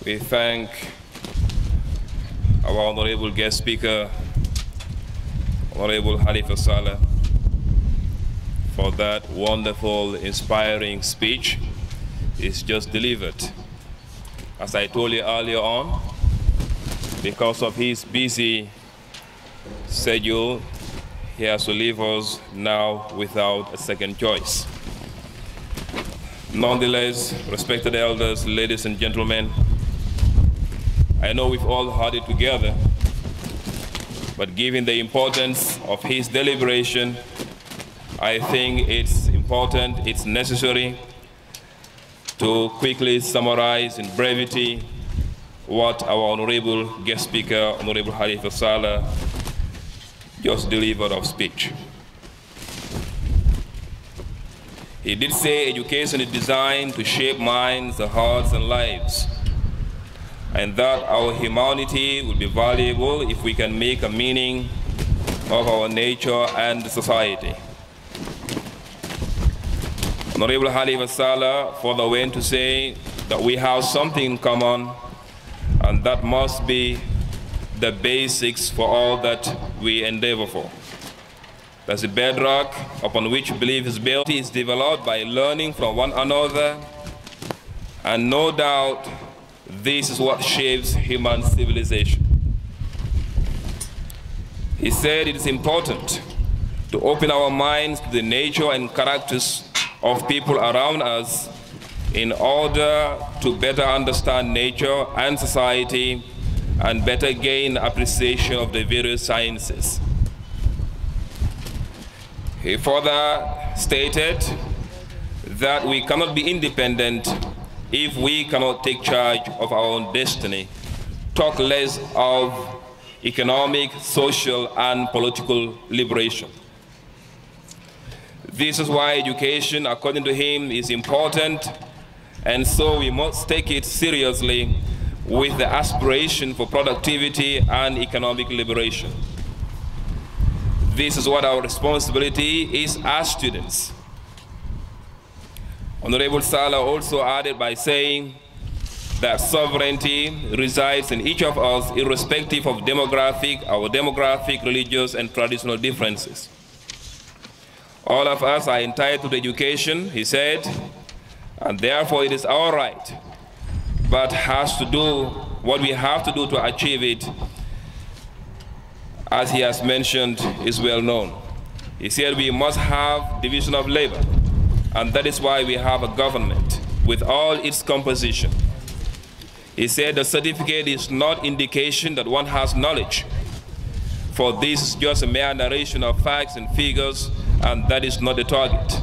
We thank our honorable guest speaker, Honorable Halifa Saleh, for that wonderful, inspiring speech he's just delivered. As I told you earlier on, because of his busy schedule, he has to leave us now without a second choice. Nonetheless, respected elders, ladies and gentlemen, I know we've all heard it together, but given the importance of his deliberation, I think it's important, it's necessary to quickly summarize in brevity what our honorable guest speaker, Honorable Halifa Saleh, just delivered of speech. He did say education is designed to shape minds, hearts, and lives, and that our humanity will be valuable if we can make a meaning of our nature and society. Honorable Halifa Saleh further went to say that we have something in common, and that must be the basics for all that we endeavor for. That's the bedrock upon which belief is built. It is developed by learning from one another, and no doubt this is what shapes human civilization. He said it is important to open our minds to the nature and characters of people around us in order to better understand nature and society and better gain appreciation of the various sciences. He further stated that we cannot be independent if we cannot take charge of our own destiny, talk less of economic, social, and political liberation. This is why education, according to him, is important, and so we must take it seriously with the aspiration for productivity and economic liberation. This is what our responsibility is as students. Honorable Saleh also added by saying that sovereignty resides in each of us irrespective of our demographic, religious, and traditional differences. All of us are entitled to education, he said, and therefore it is our right, but has to do what we have to do to achieve it, as he has mentioned, is well known. He said we must have division of labor, and that is why we have a government with all its composition. He said the certificate is not indication that one has knowledge, for this is just a mere narration of facts and figures, and that is not the target.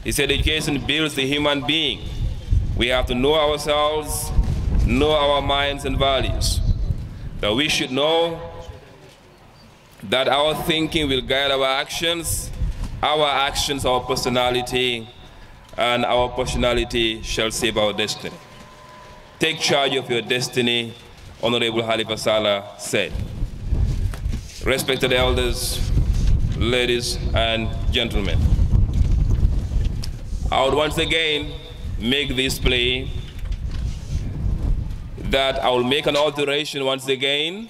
He said education builds the human being. We have to know ourselves, know our minds and values. That we should know that our thinking will guide our actions our personality, and our personality shall shape our destiny. Take charge of your destiny, Honorable Halifa Saleh said. Respected elders, ladies and gentlemen, I would once again make this plea that I will make an alteration once again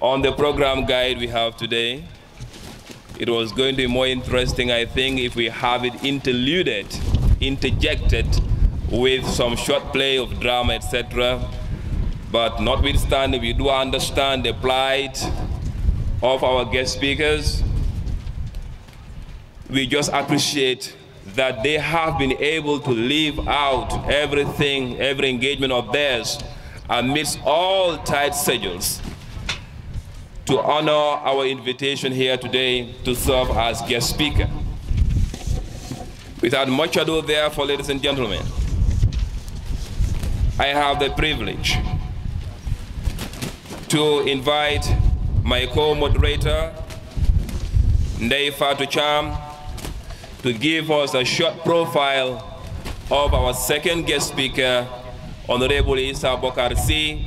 on the program guide we have today. It was going to be more interesting, I think, if we have it interjected with some short play of drama, etc. But notwithstanding, we do understand the plight of our guest speakers. We just appreciate that they have been able to live out everything, every engagement of theirs amidst all tight schedules to honor our invitation here today to serve as guest speaker. Without much ado, therefore, ladies and gentlemen, I have the privilege to invite my co-moderator, Ndeye Fatou Cham, to give us a short profile of our second guest speaker, Honorable Issa Bokar C,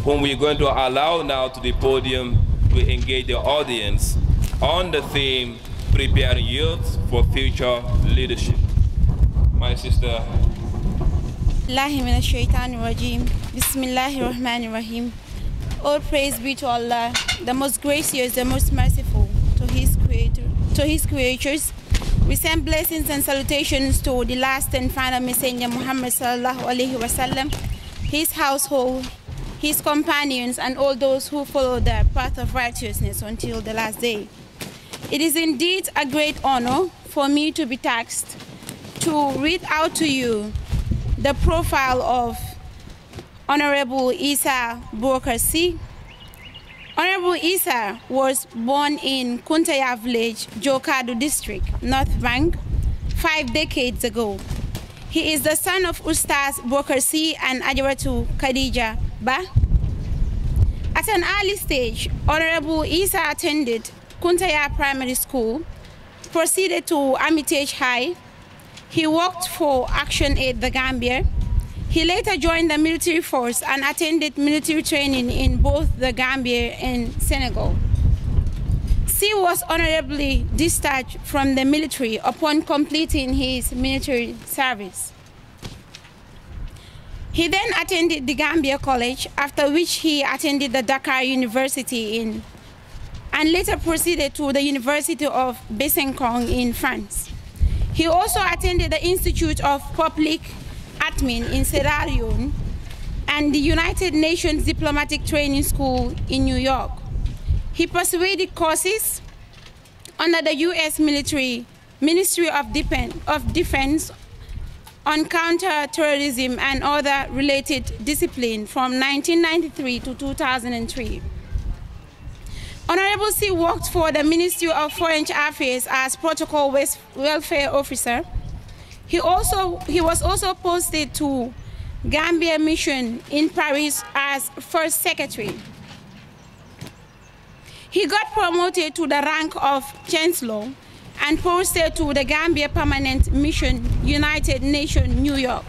whom we're going to allow now to the podium to engage the audience on the theme, Preparing Youth for Future Leadership. My sister. Bismillahirrahmanirrahim. All praise be to Allah, the most gracious, the most merciful, to His creatures. We send blessings and salutations to the last and final messenger, Muhammad sallallahu alaihi wasallam, his household, his companions, and all those who follow the path of righteousness until the last day. It is indeed a great honor for me to be tasked to read out to you the profile of Honorable Issa Bokar C. Honorable Issa was born in Kuntaya village, Jokadu district, North Bank, 5 decades ago. He is the son of Ustaz Bokar C and Ajawatu Khadija Ba. At an early stage, Honorable Issa attended Kuntaya Primary School, proceeded to Armitage High. He worked for Action Aid the Gambia. He later joined the military force and attended military training in both the Gambia and Senegal. C was honorably discharged from the military upon completing his military service. He then attended the Gambia College, after which he attended the Dakar University and later proceeded to the University of Besançon in France. He also attended the Institute of Public Admin in Sierra Leone and the United Nations Diplomatic Training School in New York. He pursued courses under the U.S. Ministry of Defense on counterterrorism and other related disciplines from 1993 to 2003. Honorable C worked for the Ministry of Foreign Affairs as Protocol Welfare Officer. He was also posted to Gambia Mission in Paris as First Secretary. He got promoted to the rank of Chancellor and posted to the Gambia Permanent Mission, United Nations, New York.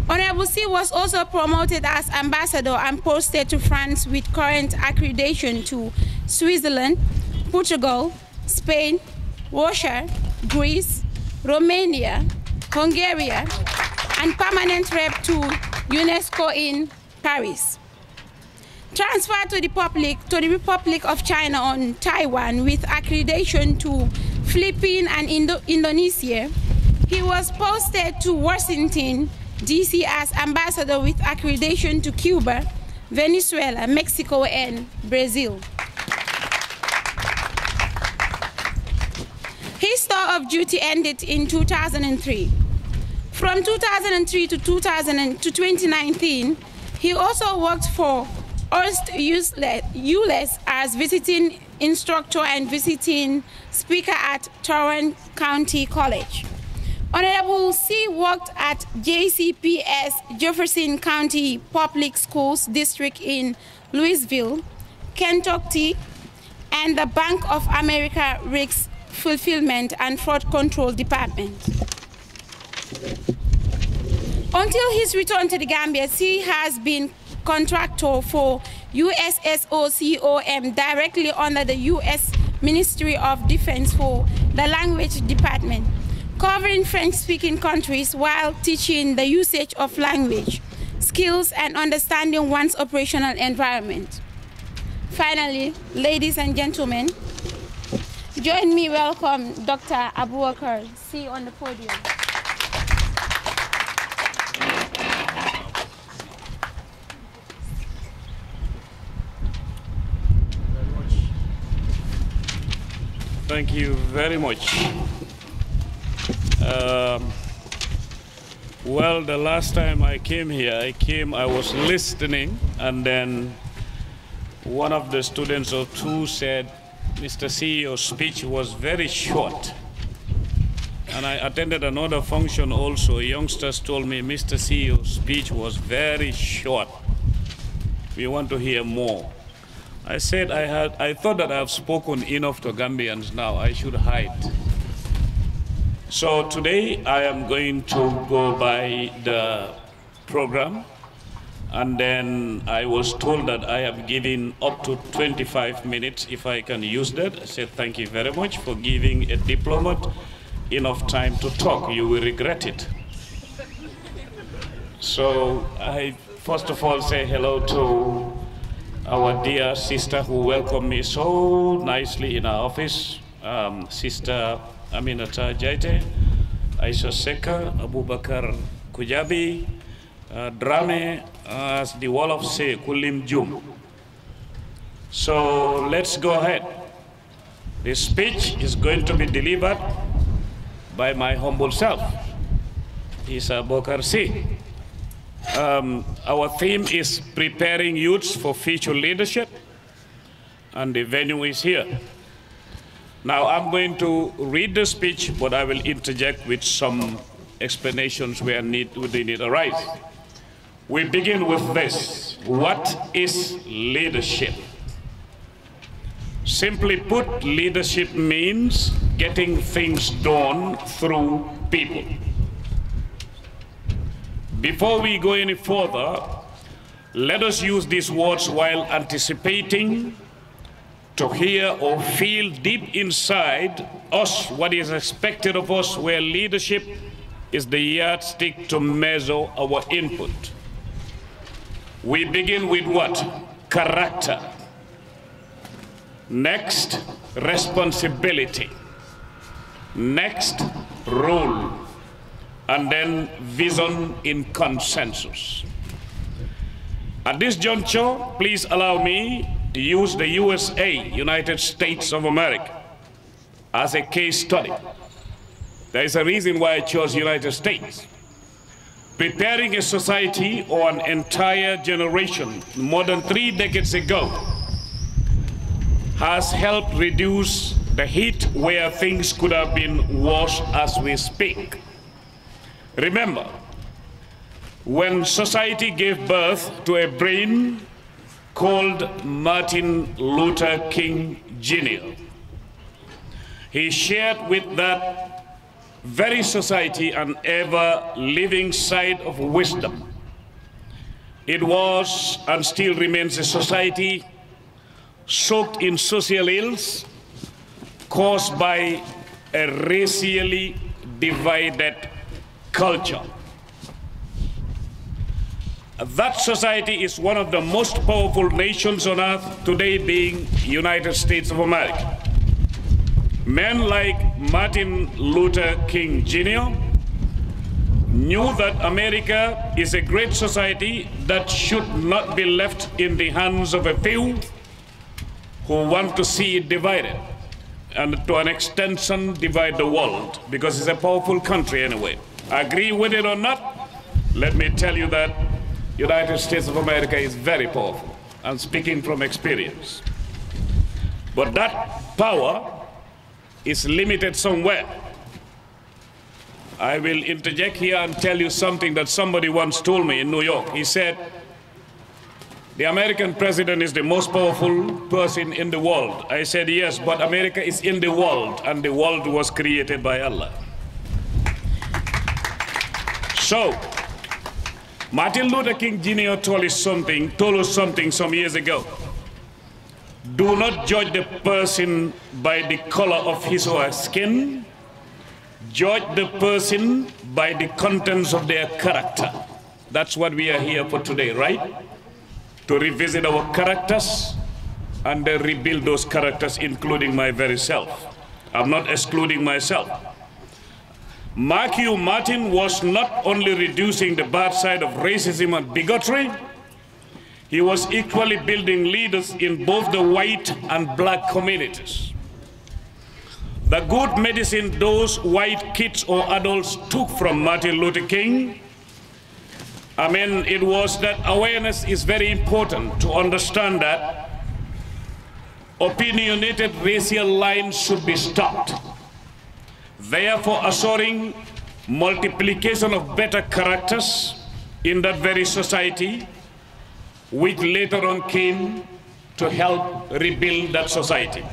Honorable C was also promoted as ambassador and posted to France with current accreditation to Switzerland, Portugal, Spain, Russia, Greece, Romania, Hungary, and permanent rep to UNESCO in Paris. Transferred to the Republic of China on Taiwan with accreditation to Philippines and Indonesia. He was posted to Washington, D.C. as ambassador with accreditation to Cuba, Venezuela, Mexico, and Brazil. His tour of duty ended in 2003. From 2003 to 2019, he also worked for ULES as visiting instructor and visiting speaker at Torrance County College. Honorable C worked at JCPS Jefferson County Public Schools District in Louisville, Kentucky, and the Bank of America Risk Fulfillment and Fraud Control Department. Until his return to the Gambia, C has been contractor for USSOCOM directly under the U.S. Ministry of Defense for the Language Department, covering French-speaking countries while teaching the usage of language, skills, and understanding one's operational environment. Finally, ladies and gentlemen, join me welcome Dr. Abubakar C on the podium. Thank you very much. Well, the last time I came here, I was listening, and then one of the students or two said, Mr. C, your speech was very short. And I attended another function also. Youngsters told me, Mr. C, your speech was very short. We want to hear more. I said I thought that I have spoken enough to Gambians now. I should hide. So today I am going to go by the program, and then I was told that I am giving up to 25 minutes if I can use that. I said thank you very much for giving a diplomat enough time to talk. You will regret it. So I first of all say hello to our dear sister who welcomed me so nicely in our office, Sister Aminata Jaite, Aisha Seka, Abubakar Kujabi, Drame, as the Wolof say, Kulim Jum. So let's go ahead. The speech is going to be delivered by my humble self, Isa Bokar C. Our theme is preparing youths for future leadership, and the venue is here. Now I'm going to read the speech, but I will interject with some explanations where they need arise. We begin with this. What is leadership? Simply put, leadership means getting things done through people. Before we go any further, let us use these words while anticipating to hear or feel deep inside us what is expected of us, where leadership is the yardstick to measure our input. We begin with what? Character. Next, responsibility. Next, role. And then vision in consensus. At this juncture, please allow me to use the USA, United States of America, as a case study. There is a reason why I chose United States. Preparing a society or an entire generation more than 3 decades ago has helped reduce the heat where things could have been worse as we speak. Remember, when society gave birth to a brain called Martin Luther King Jr., he shared with that very society an ever-living side of wisdom. It was and still remains a society soaked in social ills caused by a racially divided culture. That society is one of the most powerful nations on earth today, being United States of America. Men like Martin Luther King Jr. knew that America is a great society that should not be left in the hands of a few who want to see it divided, and to an extension divide the world, because it's a powerful country anyway. Agree with it or not, let me tell you that United States of America is very powerful. I'm speaking from experience. But that power is limited somewhere. I will interject here and tell you something that somebody once told me in New York. He said, the American president is the most powerful person in the world. I said, yes, but America is in the world, and the world was created by Allah. So, Martin Luther King Jr. told us something some years ago. Do not judge the person by the color of his or her skin. Judge the person by the contents of their character. That's what we are here for today, right? To revisit our characters and then rebuild those characters, including my very self. I'm not excluding myself. Mark you, Martin was not only reducing the bad side of racism and bigotry, he was equally building leaders in both the white and black communities. The good medicine those white kids or adults took from Martin Luther King, it was that awareness is very important to understand that opinionated racial lines should be stopped. Therefore, assuring multiplication of better characters in that very society, which later on came to help rebuild that society.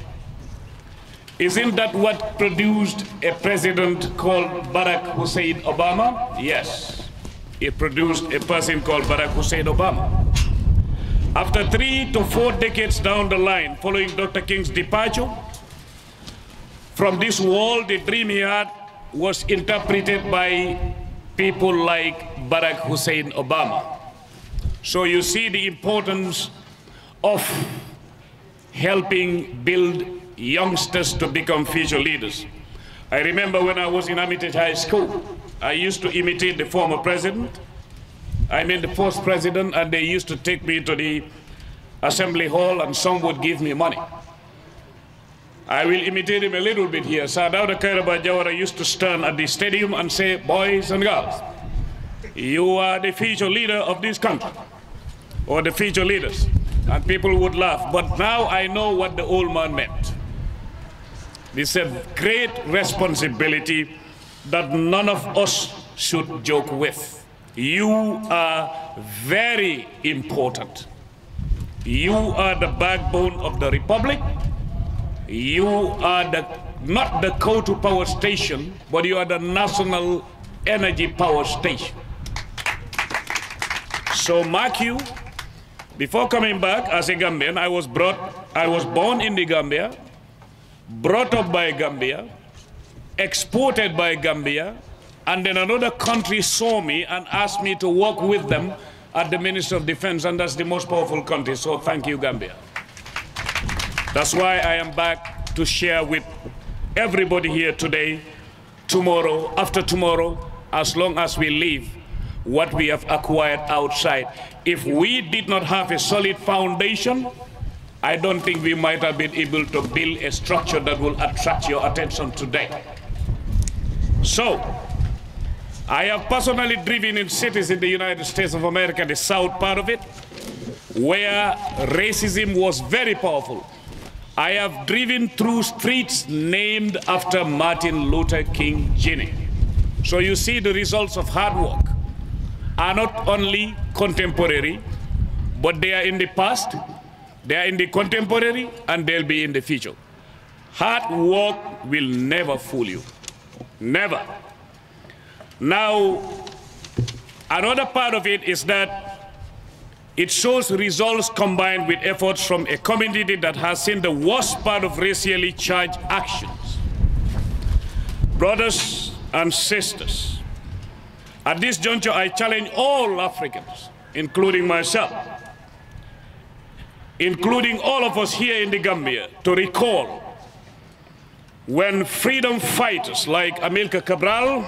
Isn't that what produced a president called Barack Hussein Obama? Yes, it produced a person called Barack Hussein Obama. After 3 to 4 decades down the line, following Dr. King's departure, from this world, the dream he had was interpreted by people like Barack Hussein Obama. So you see the importance of helping build youngsters to become future leaders. I remember when I was in Armitage High School, I used to imitate the former president. The first president, and they used to take me to the assembly hall, and some would give me money. I will imitate him a little bit here. Sir Dawda Kairaba Jawara used to stand at the stadium and say, boys and girls, you are the future leader of this country, or the future leaders. And people would laugh. But now I know what the old man meant. This is a great responsibility that none of us should joke with. You are very important. You are the backbone of the republic. You are not the Kotu power station, but you are the national energy power station. So mark you, before coming back as a Gambian, I was brought I was born in the Gambia, brought up by Gambia, exported by Gambia, and then another country saw me and asked me to work with them at the Ministry of Defense, and that's the most powerful country, so thank you, Gambia. That's why I am back to share with everybody here today, tomorrow, after tomorrow, as long as we live, what we have acquired outside. If we did not have a solid foundation, I don't think we might have been able to build a structure that will attract your attention today. So, I have personally driven in cities in the United States of America, the south part of it, where racism was very powerful. I have driven through streets named after Martin Luther King Jr. So you see the results of hard work are not only contemporary, but they are in the past, they are in the contemporary, and they'll be in the future. Hard work will never fool you. Never. Now, another part of it is that it shows results combined with efforts from a community that has seen the worst part of racially charged actions. Brothers and sisters, at this juncture, I challenge all Africans, including myself, including all of us here in the Gambia, to recall when freedom fighters like Amilcar Cabral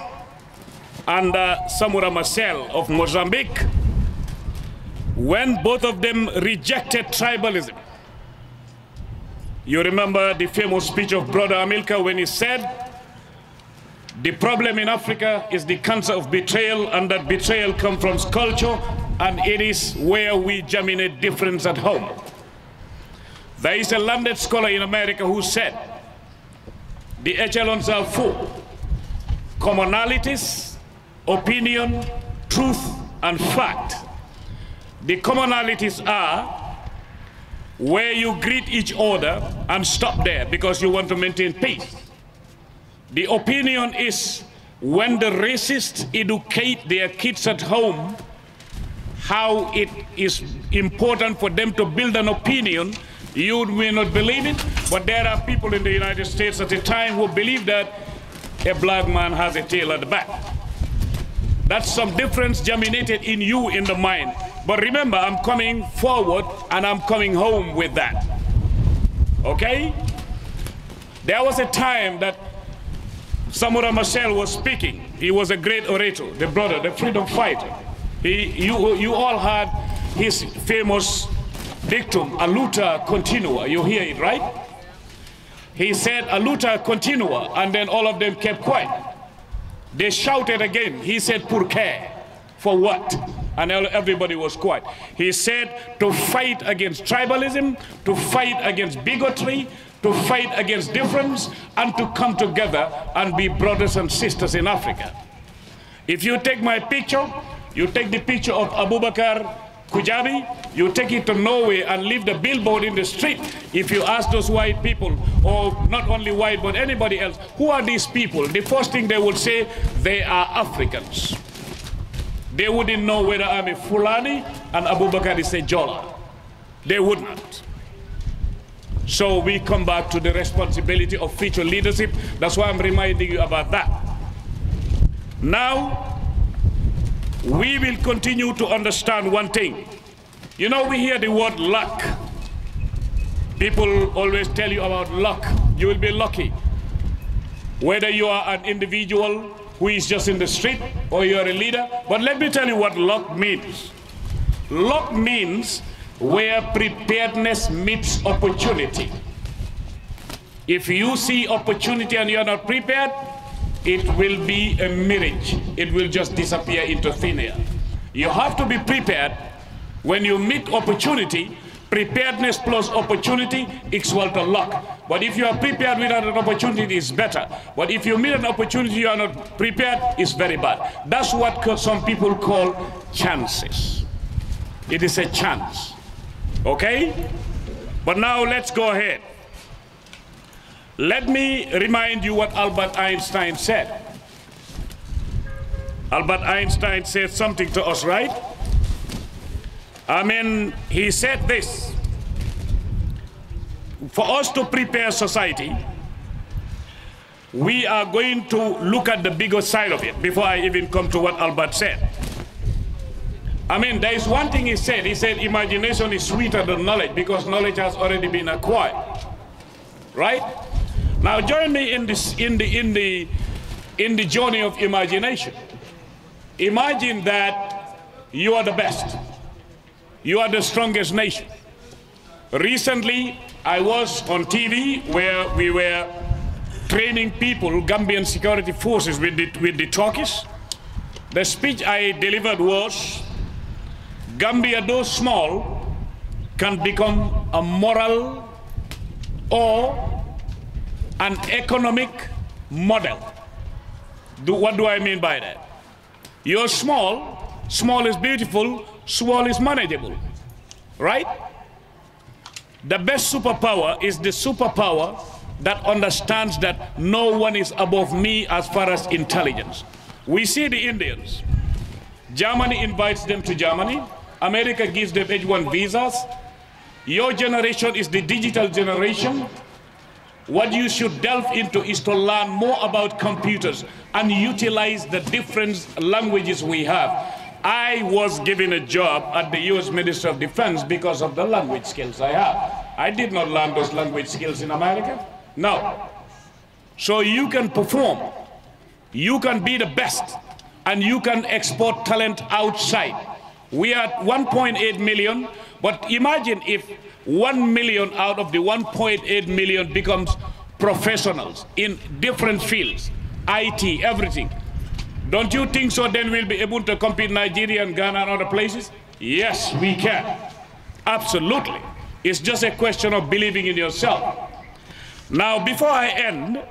and Samora Machel of Mozambique, when both of them rejected tribalism. You remember the famous speech of Brother Amilcar when he said, the problem in Africa is the cancer of betrayal, and that betrayal comes from culture, and it is where we germinate difference at home. There is a landed scholar in America who said, the echelons are four: commonalities, opinion, truth, and fact. The commonalities are where you greet each other and stop there because you want to maintain peace. The opinion is when the racists educate their kids at home how it is important for them to build an opinion. You may not believe it, but there are people in the United States at the time who believe that a black man has a tail at the back. That's some difference germinated in you in the mind. But remember, I'm coming forward and I'm coming home with that. Okay? There was a time that Samora Machel was speaking. He was a great orator, the brother, the freedom fighter. You all heard his famous dictum, Aluta Continua. You hear it, right? He said, Aluta Continua, and then all of them kept quiet. They shouted again. He said, Pour qué? For what? And everybody was quiet. He said to fight against tribalism, to fight against bigotry, to fight against difference, and to come together and be brothers and sisters in Africa. If you take my picture, you take the picture of Abubakar Kujabi, you take it to Norway and leave the billboard in the street. If you ask those white people, or not only white, but anybody else, who are these people? The first thing they would say, they are Africans. They wouldn't know whether I'm a Fulani and Abubakar is a Jola. They would not. So we come back to the responsibility of future leadership. That's why I'm reminding you about that. Now, we will continue to understand one thing. You know, we hear the word luck. People always tell you about luck. You will be lucky. Whether you are an individual who is just in the street or you're a leader. But let me tell you what luck means. Luck means where preparedness meets opportunity. If you see opportunity and you're not prepared, it will be a mirage. It will just disappear into thin air. You have to be prepared. When you meet opportunity, preparedness plus opportunity equals to luck. But if you are prepared without an opportunity, it's better. But if you meet an opportunity you are not prepared, it's very bad. That's what some people call chances. It is a chance. Okay? But now let's go ahead. Let me remind you what Albert Einstein said. Albert Einstein said something to us, right? I mean, he said this. for us to prepare society, we are going to look at the bigger side of it before I even come to what Albert said. I mean, there is one thing he said imagination is sweeter than knowledge because knowledge has already been acquired. Right? Now join me in this in the journey of imagination. Imagine that you are the best. You are the strongest nation. Recently, I was on TV where we were training people, Gambian security forces with the Turkish. The speech I delivered was, Gambia, though small, can become a moral or an economic model. What do I mean by that? You're small, small is beautiful, small is manageable, right? The best superpower is the superpower that understands that no one is above me as far as intelligence. We see the Indians. Germany invites them to Germany. America gives them H-1 visas. Your generation is the digital generation. What you should delve into is to learn more about computers and utilize the different languages we have. I was given a job at the US Ministry of Defense because of the language skills I have. I did not learn those language skills in America. No. So you can perform, you can be the best, and you can export talent outside. We are 1.8 million, but imagine if 1 million out of the 1.8 million becomes professionals in different fields, IT, everything. Don't you think so then we'll be able to compete in Nigeria and Ghana and other places? Yes, we can. Absolutely. It's just a question of believing in yourself. Now, before I end,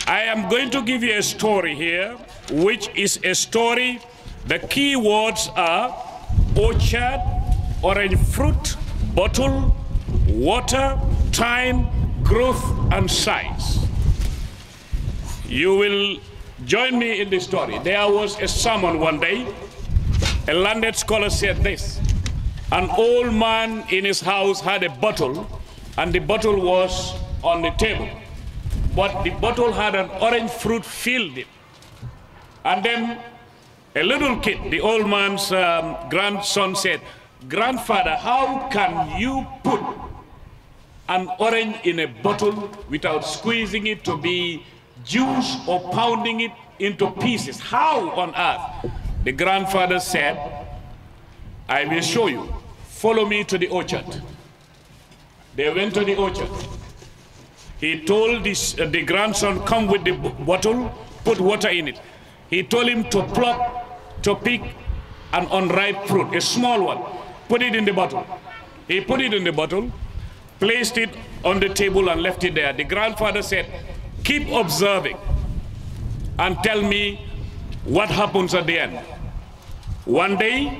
I am going to give you a story here, which is a story. The key words are orchard, orange fruit, bottle, water, time, growth, and size. You will join me in this story. There was a sermon one day. A landed scholar said this. An old man in his house had a bottle, and the bottle was on the table. But the bottle had an orange fruit filled it. And then a little kid, the old man's grandson, said, "Grandfather, how can you put an orange in a bottle without squeezing it to be juice or pounding it into pieces? How on earth?" The grandfather said, "I will show you. Follow me to the orchard." They went to the orchard. He told the grandson, "Come with the bottle, put water in it." He told him to pick an unripe fruit, a small one, put it in the bottle. He put it in the bottle, placed it on the table and left it there. The grandfather said, "Keep observing and tell me what happens at the end." One day,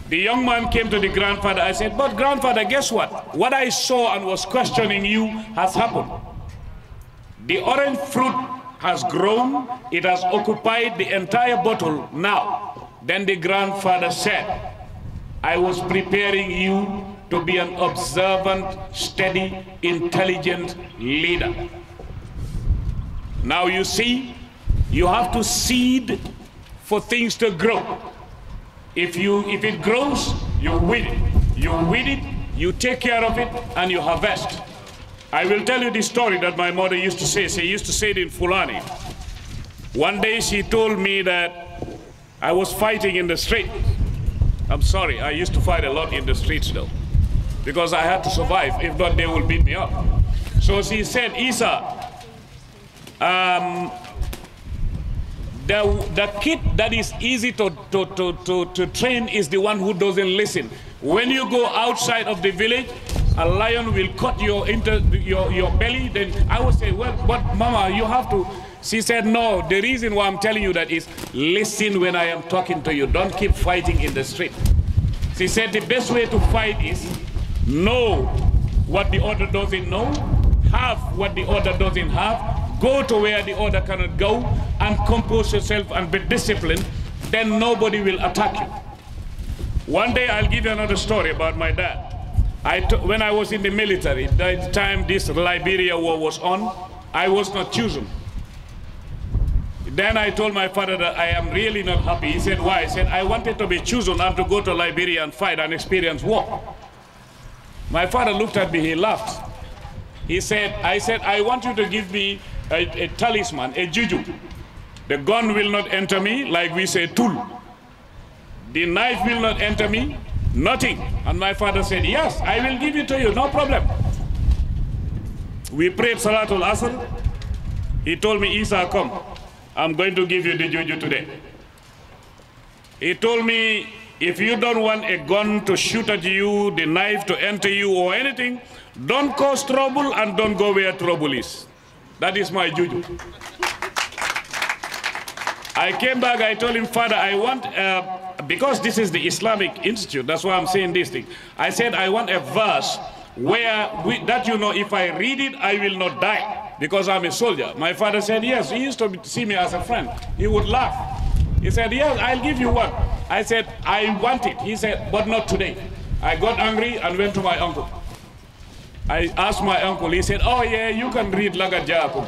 the young man came to the grandfather. I said, "But grandfather, guess what? What I saw and was questioning you has happened. The orange fruit has grown. It has occupied the entire bottle now." Then the grandfather said, "I was preparing you to be an observant, steady, intelligent leader." Now you see, you have to seed for things to grow. If it grows, you weed it. You weed it, you take care of it, and you harvest. I will tell you this story that my mother used to say. She used to say it in Fulani. One day she told me that I was fighting in the street. I'm sorry, I used to fight a lot in the streets though, because I had to survive. If not, they will beat me up. So she said, "Isa, the kid that is easy to train is the one who doesn't listen. When you go outside of the village, a lion will cut your belly." Then I would say, "Well, but Mama, you have to." She said, "No, the reason why I'm telling you that is listen when I am talking to you. Don't keep fighting in the street." She said the best way to fight is know what the other doesn't know, have what the other doesn't have, go to where the other cannot go, and compose yourself and be disciplined. Then nobody will attack you. One day I'll give you another story about my dad. When I was in the military, the time this Liberia war was on, I was not chosen. Then I told my father that I am really not happy. He said, why? I said, I wanted to be chosen and to go to Liberia and fight and experience war. My father looked at me, he laughed. I said, I want you to give me a talisman, a juju. The gun will not enter me, like we say, tool. The knife will not enter me, nothing. And my father said, yes, I will give it to you, no problem. We prayed Salatul Asr. He told me, Isa, come. I'm going to give you the juju today. He told me, if you don't want a gun to shoot at you, the knife to enter you or anything, don't cause trouble and don't go where trouble is. That is my juju. I came back, I told him, Father, I want, because this is the Islamic Institute, that's why I'm saying this thing. I said, I want a verse where, that you know, if I read it, I will not die. Because I'm a soldier. My father said, yes, he used to see me as a friend. He would laugh. He said, yes, I'll give you one. I said, I want it. He said, but not today. I got angry and went to my uncle. I asked my uncle, he said, oh yeah, you can read Lagat Jacob.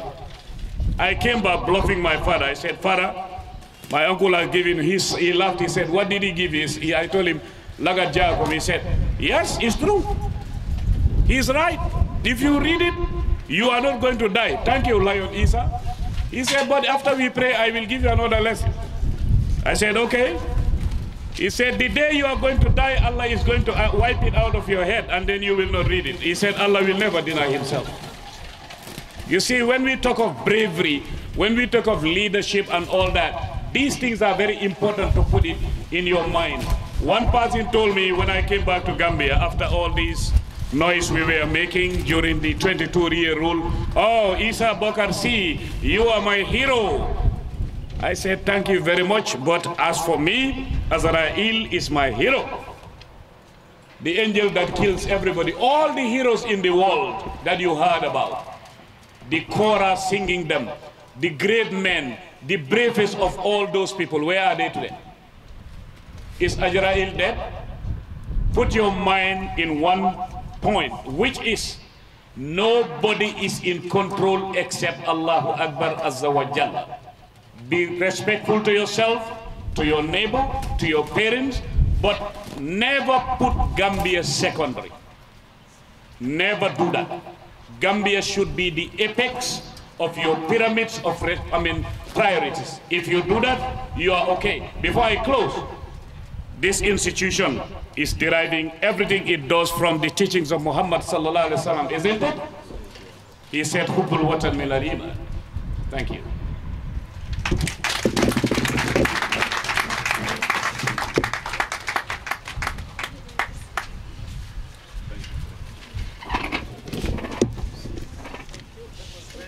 I came back bluffing my father. I said, Father, my uncle has given, he laughed, he said, what did he give you? I told him, Lagat Jacob. He said, yes, it's true. He's right. If you read it, you are not going to die. Thank you, Lion Isa. He said, but after we pray, I will give you another lesson. I said, okay. He said, the day you are going to die, Allah is going to wipe it out of your head, and then you will not read it. He said, Allah will never deny himself. You see, when we talk of bravery, when we talk of leadership and all that, these things are very important to put it in your mind. One person told me when I came back to Gambia, after all these noise we were making during the 22-year rule, oh, Isa Bokar C, you are my hero. I said, thank you very much, but as for me, Azrael is my hero. The angel that kills everybody, all the heroes in the world that you heard about, the Korah singing them, the great men, the bravest of all those people, where are they today? Is Azrael dead? Put your mind in one point, which is nobody is in control except Allahu Akbar Azza wa Jalla. Be respectful to yourself, to your neighbor, to your parents, but never put Gambia secondary. Never do that. Gambia should be the apex of your pyramids of priorities. If you do that, you are okay. Before I close, this institution is deriving everything it does from the teachings of Muhammad sallallahu alaihi wasallam, isn't it? He said, "Hubbul watan min al-iman." Thank you.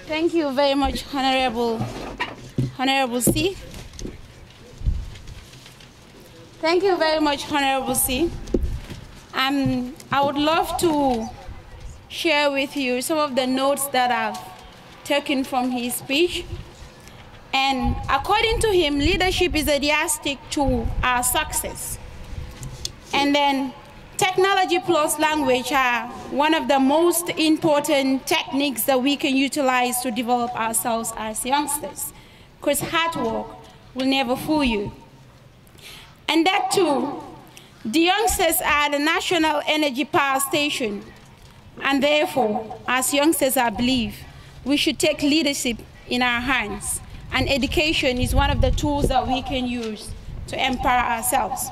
Thank you very much, Honorable C. Thank you very much, Honorable C. I would love to share with you some of the notes that I've taken from his speech. And according to him, leadership is a yardstick to our success. And then technology plus language are one of the most important techniques that we can utilize to develop ourselves as youngsters, because hard work will never fool you. And that too, the youngsters are the national energy power station. And therefore, as youngsters, I believe, we should take leadership in our hands. And education is one of the tools that we can use to empower ourselves.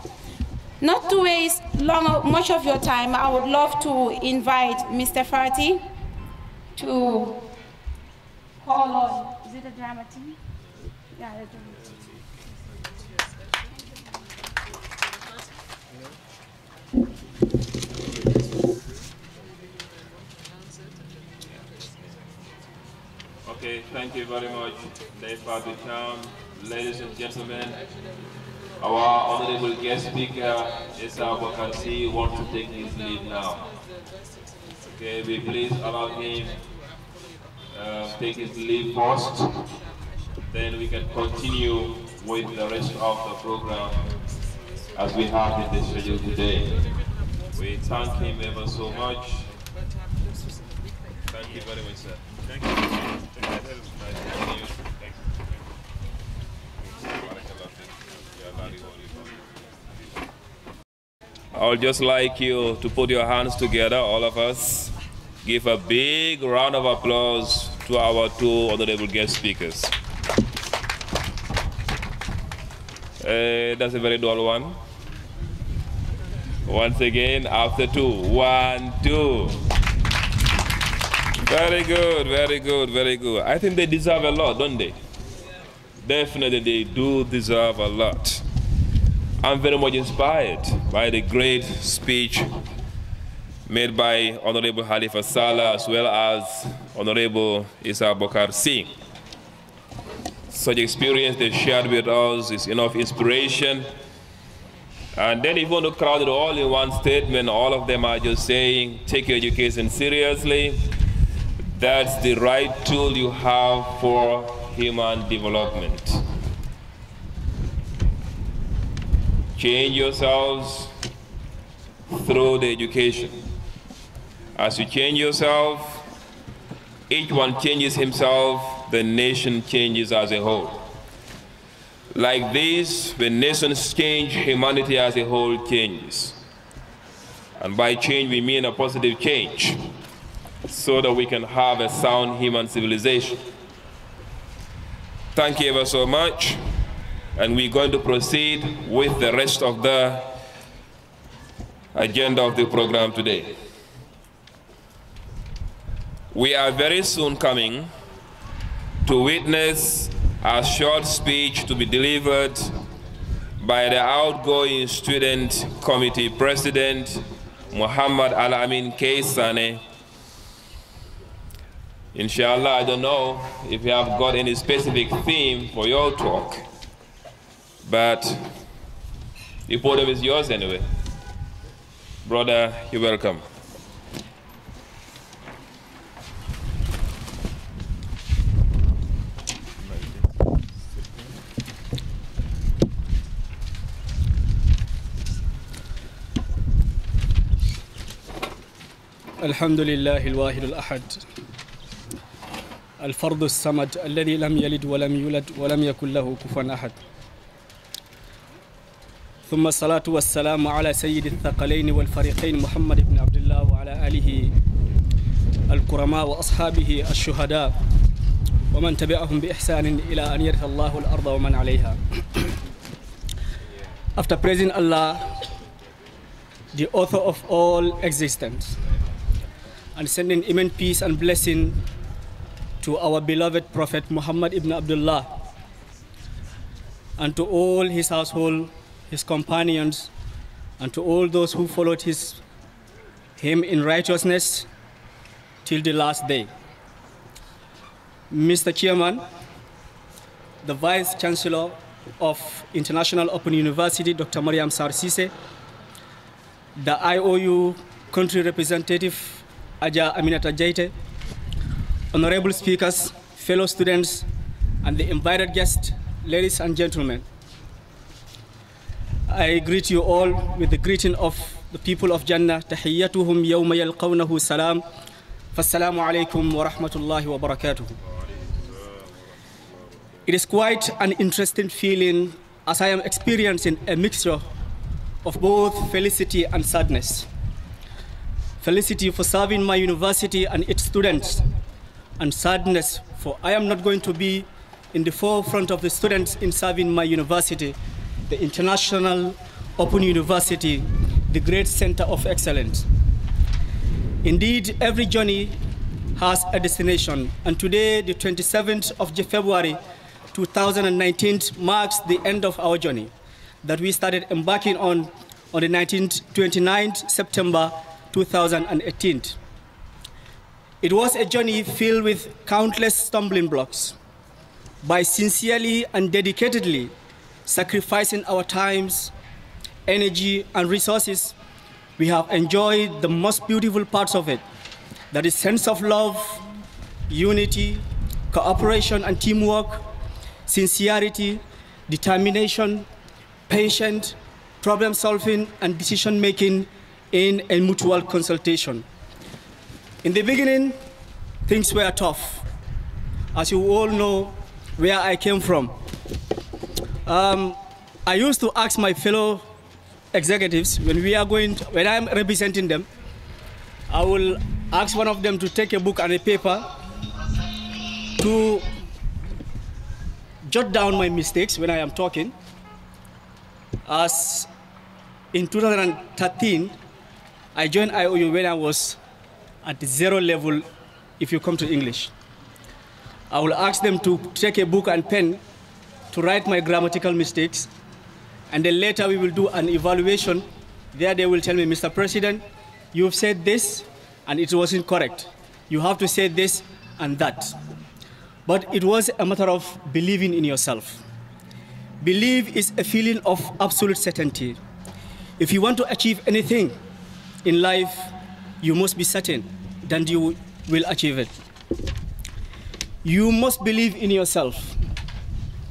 Not to waste much of your time, I would love to invite Mr. Fati to call on. Is it a drama team? Yeah, the drama team. Okay, thank you very much, Dave Fatu Cham. Ladies and gentlemen, our honorable guest speaker, Isa Bokar C, wants to take his lead now. Okay, we please allow him take his lead first, then we can continue with the rest of the program as we have in the schedule today. We thank him ever so much. Thank you very much, sir. Thank you. I would just like you to put your hands together, all of us. Give a big round of applause to our two honorable guest speakers. That's a very dull one. Once again, after two. 1, 2. Very good, very good, very good. I think they deserve a lot, don't they? Definitely, they do deserve a lot. I'm very much inspired by the great speech made by Honorable Halifa Sallah as well as Honorable Issa Bokar Singh. Such experience they shared with us is enough inspiration. And then if you want to crowd it all in one statement, all of them are just saying, take your education seriously. That's the right tool you have for human development. Change yourselves through the education. As you change yourself, each one changes himself, the nation changes as a whole. Like this, when nations change, humanity as a whole changes. And by change, we mean a positive change, so that we can have a sound human civilization. Thank you ever so much. And we're going to proceed with the rest of the agenda of the program today. We are very soon coming to witness a short speech to be delivered by the outgoing Student Committee President, Muhammad Al-Amin Keisane. Inshallah, I don't know if you have got any specific theme for your talk, but the podium is yours anyway. Brother, you're welcome. الحمد لله الواحد الأحد الفرد الصمد الذي لم يلد ولم يولد ولم يكن له كفوا أحد ثم الصلاة والسلام على سيد الثقلين والفريقين محمد بن عبد الله وعلى آله الكرماء وأصحابه الشهداء ومن تبعهم بإحسان إلى أن يرث الله الأرض ومن عليها. After praising Allah, the author of all existence, and sending immense peace and blessing to our beloved Prophet Muhammad ibn Abdullah and to all his household, his companions, and to all those who followed him in righteousness till the last day. Mr. Chairman, the Vice Chancellor of International Open University, Dr. Mariam Sarsise, the IOU country representative, Aja Aminata Jaite, honorable speakers, fellow students, and the invited guests, ladies and gentlemen. I greet you all with the greeting of the people of Jannah. Tahiyyatuhum yawma yalqawnahu salam. Fassalamu alaykum wa rahmatullahi wa barakatuh. It is quite an interesting feeling as I am experiencing a mixture of both felicity and sadness. Felicity for serving my university and its students, and sadness for I am not going to be in the forefront of the students in serving my university, the International Open University, the great center of excellence. Indeed, every journey has a destination, and today, the 27th of February 2019, marks the end of our journey that we started embarking on the 29th September 2018. It was a journey filled with countless stumbling blocks. By sincerely and dedicatedly sacrificing our times, energy, and resources, we have enjoyed the most beautiful parts of it, that is sense of love, unity, cooperation and teamwork, sincerity, determination, patience, problem solving, and decision making in a mutual consultation. In the beginning, things were tough. As you all know where I came from, I used to ask my fellow executives when I'm representing them, I will ask one of them to take a book and a paper to jot down my mistakes when I am talking. As in 2013, I joined IOU when I was at the 0 level, if you come to English. I will ask them to take a book and pen to write my grammatical mistakes, and then later we will do an evaluation. There they will tell me, Mr. President, you've said this and it wasn't correct. You have to say this and that. But it was a matter of believing in yourself. Belief is a feeling of absolute certainty. If you want to achieve anything in life, you must be certain that you will achieve it. You must believe in yourself,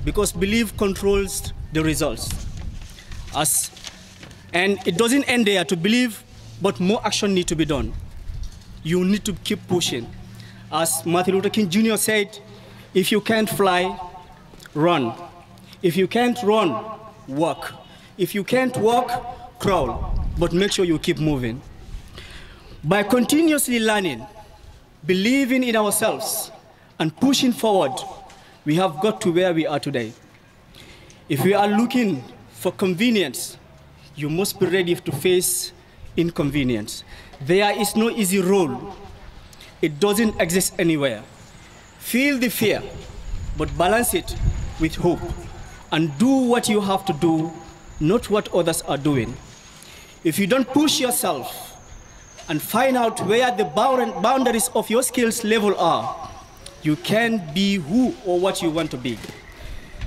because belief controls the results. And it doesn't end there to believe, but more action needs to be done. You need to keep pushing. As Martin Luther King Jr. said, if you can't fly, run. If you can't run, walk. If you can't walk, crawl. But make sure you keep moving. By continuously learning, believing in ourselves, and pushing forward, we have got to where we are today. If we are looking for convenience, you must be ready to face inconvenience. There is no easy road. It doesn't exist anywhere. Feel the fear, but balance it with hope, and do what you have to do, not what others are doing. If you don't push yourself and find out where the boundaries of your skills level are, you can't be who or what you want to be.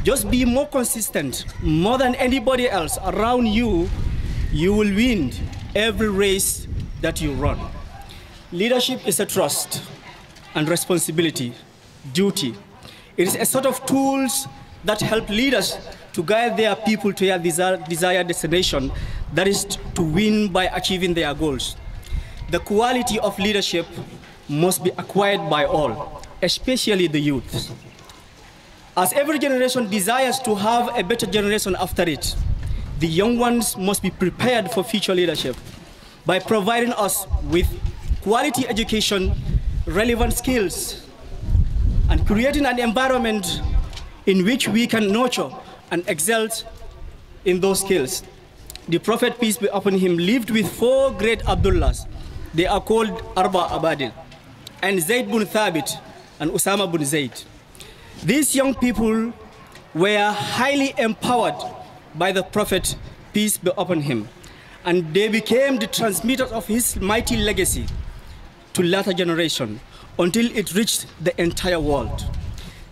Just be more consistent, more than anybody else around you. You will win every race that you run. Leadership is a trust and responsibility, duty. It is a sort of tools that help leaders to guide their people to their desired destination, that is to win by achieving their goals. The quality of leadership must be acquired by all, especially the youth. As every generation desires to have a better generation after it, the young ones must be prepared for future leadership by providing us with quality education, relevant skills, and creating an environment in which we can nurture and excel in those skills. The Prophet, peace be upon him, lived with 4 great Abdullahs. They are called Arba Abadil, and Zayd bin Thabit, and Usama bin Zayd. These young people were highly empowered by the Prophet, peace be upon him, and they became the transmitters of his mighty legacy to later generation until it reached the entire world.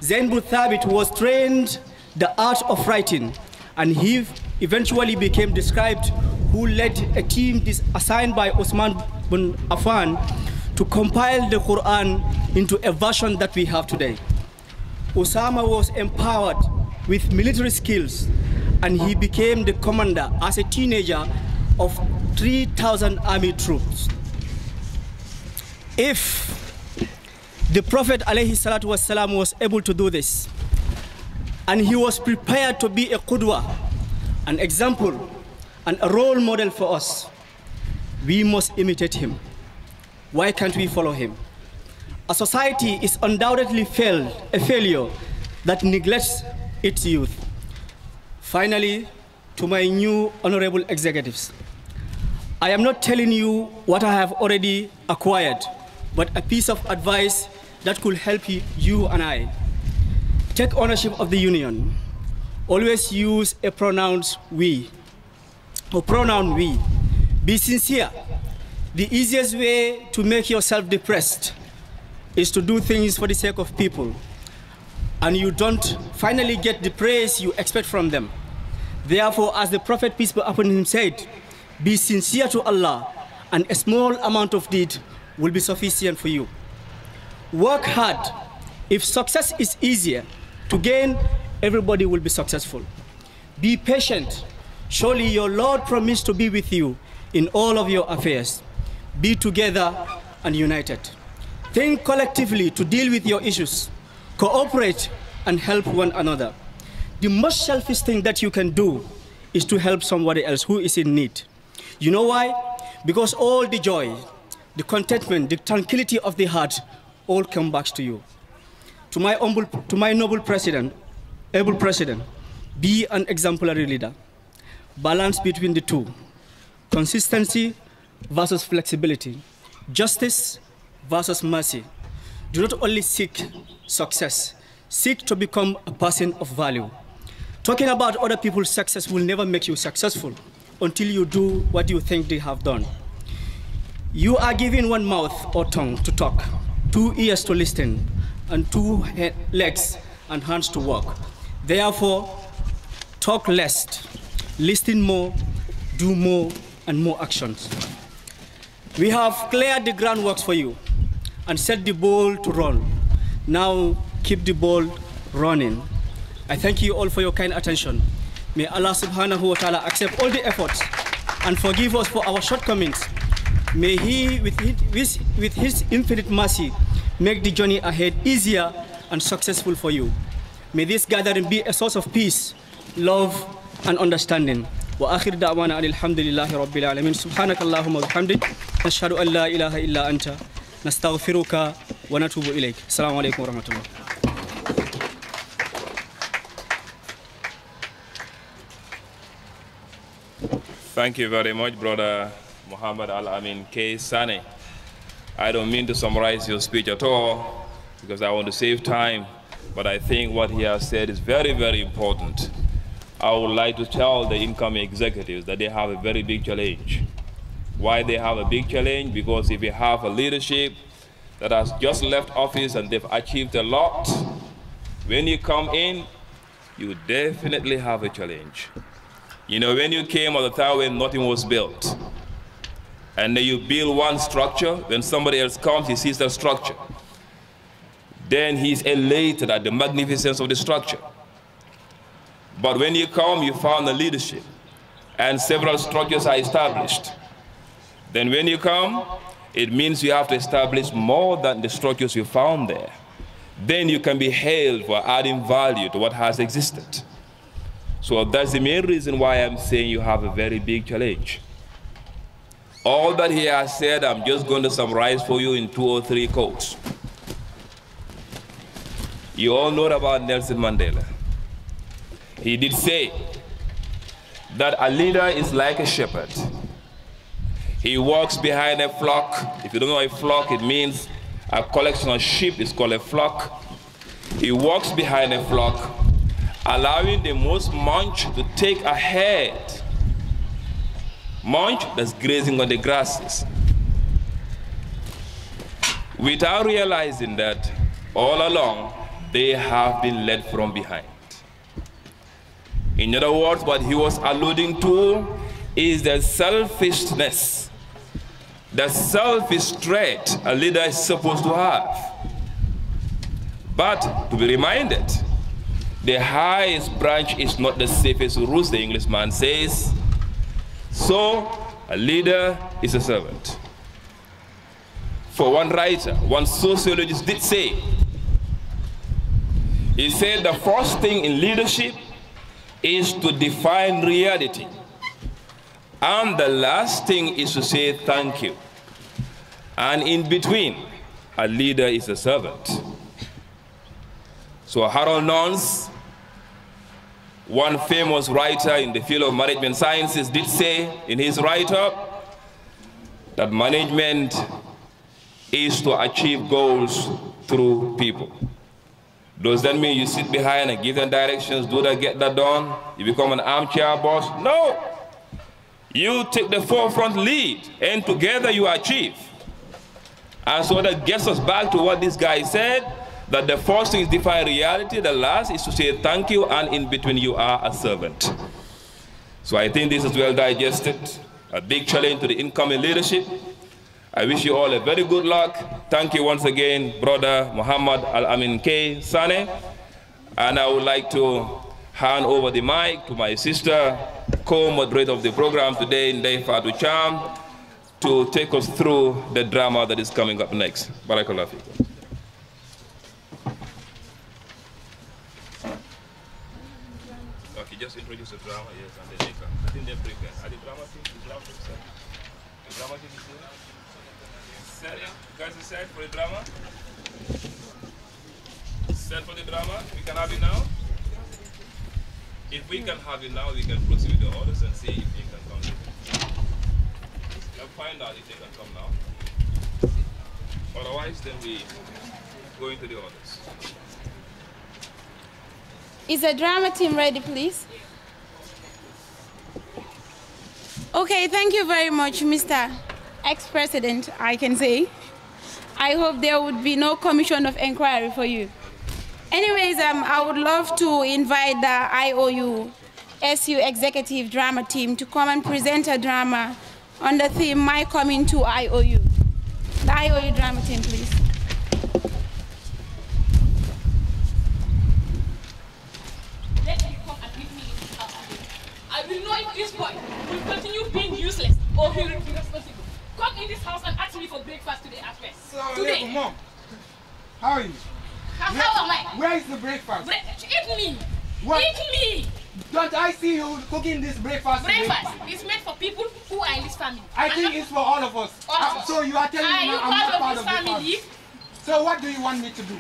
Zayd bin Thabit was trained the art of writing, and he eventually became the scribe who led a team assigned by Osman bin Affan to compile the Quran into a version that we have today. Osama was empowered with military skills, and he became the commander as a teenager of 3,000 army troops. If the Prophet ﷺ was able to do this, and he was prepared to be a qudwa, an example, and a role model for us, we must imitate him. Why can't we follow him? A society is undoubtedly a failure that neglects its youth. Finally, to my new honorable executives, I am not telling you what I have already acquired, but a piece of advice that could help you and I. Take ownership of the union. Always use a pronoun we. Be sincere. The easiest way to make yourself depressed is to do things for the sake of people, and you don't finally get the praise you expect from them. Therefore, as the Prophet, peace be upon him, said, be sincere to Allah, and a small amount of deed will be sufficient for you. Work hard. If success is easier to gain, everybody will be successful. Be patient. Surely your Lord promised to be with you in all of your affairs. Be together and united. Think collectively to deal with your issues. Cooperate and help one another. The most selfish thing that you can do is to help somebody else who is in need. You know why? Because all the joy, the contentment, the tranquility of the heart all come back to you. To my noble president, able president, be an exemplary leader. Balance between the two. Consistency versus flexibility. Justice versus mercy. Do not only seek success, seek to become a person of value. Talking about other people's success will never make you successful until you do what you think they have done. You are given one mouth or tongue to talk, 2 ears to listen, and 2 legs and hands to walk. Therefore, talk less, listen more, do more, and more actions. We have cleared the groundwork for you and set the ball to run. Now, keep the ball running. I thank you all for your kind attention. May Allah subhanahu wa ta'ala accept all the efforts and forgive us for our shortcomings. May He, with His infinite mercy, make the journey ahead easier and successful for you. May this gathering be a source of peace, love, and understanding. وآخر دعوانا أن الحمد لله رب العالمين سبحانك اللهم وبحمدك نشهد أن لا إله إلا أنت نستغفرك ونتوب إليك السلام عليكم ورحمة الله. Thank you very much, Brother Muhammad Al-Amin K. Sane. I don't mean to summarize your speech at all because I want to save time, but I think what he has said is very, very important. I would like to tell the incoming executives that they have a very big challenge. Why they have a big challenge? Because if you have a leadership that has just left office and they've achieved a lot, when you come in, you definitely have a challenge. You know, when you came at the time when nothing was built, and then you build one structure, when somebody else comes, he sees the structure. Then he's elated at the magnificence of the structure. But when you come, you found the leadership, and several structures are established. Then when you come, it means you have to establish more than the structures you found there. Then you can be hailed for adding value to what has existed. So that's the main reason why I'm saying you have a very big challenge. All that he has said, I'm just going to summarize for you in 2 or 3 quotes. You all know about Nelson Mandela. He did say that a leader is like a shepherd. He walks behind a flock. If you don't know a flock, it means a collection of sheep is called a flock. He walks behind a flock, allowing the most munch to take ahead. Munch that's grazing on the grasses. Without realizing that all along, they have been led from behind. In other words, what he was alluding to is the selfishness, the selfish trait a leader is supposed to have. But to be reminded, the highest branch is not the safest roost, the Englishman says. So a leader is a servant. For one writer, one sociologist did say, he said the first thing in leadership is to define reality. And the last thing is to say thank you. And in between, a leader is a servant. So Harold Nance, one famous writer in the field of management sciences, did say in his write-up that management is to achieve goals through people. Does that mean you sit behind and give them directions, do that, get that done? You become an armchair boss? No. You take the forefront lead, and together you achieve. And so that gets us back to what this guy said, that the first thing is define reality, the last is to say thank you, and in between you are a servant. So I think this is well digested, a big challenge to the incoming leadership. I wish you all a very good luck. Thank you once again, Brother Muhammad Al-Amin K. Sane. And I would like to hand over the mic to my sister, co-moderator of the program today, Ndeye Fatou Cham, to take us through the drama that is coming up next. Barakallah fikum. Okay, just introduce the drama, yes, and then later. I think they're prepared. Are the drama team? The drama team set? The drama team is here? Set? You guys are set for the drama? Set for the drama? We can have it now? If we can have it now, we can proceed with the orders and see if they can come later. We'll find out if they can come now. Otherwise, then we go into the orders. Is the drama team ready, please? Okay, thank you very much, Mr. Ex-President, I can say. I hope there would be no commission of inquiry for you. Anyways, I would love to invite the IOU SU Executive Drama Team to come and present a drama on the theme, My Coming to IOU. The IOU Drama Team, please. Let him come and meet me in his house. I will know if this boy will continue being useless or he will be responsible. Come in this house and ask me for breakfast today as well. Today. Mom, how are you? How am I? Where is the breakfast? Eat me. What? Eat me. Don't I see you cooking this breakfast? Breakfast is made for people who are in this family. I think it's for all of us. All of us. So you are telling me now I'm not part of this family? So what do you want me to do?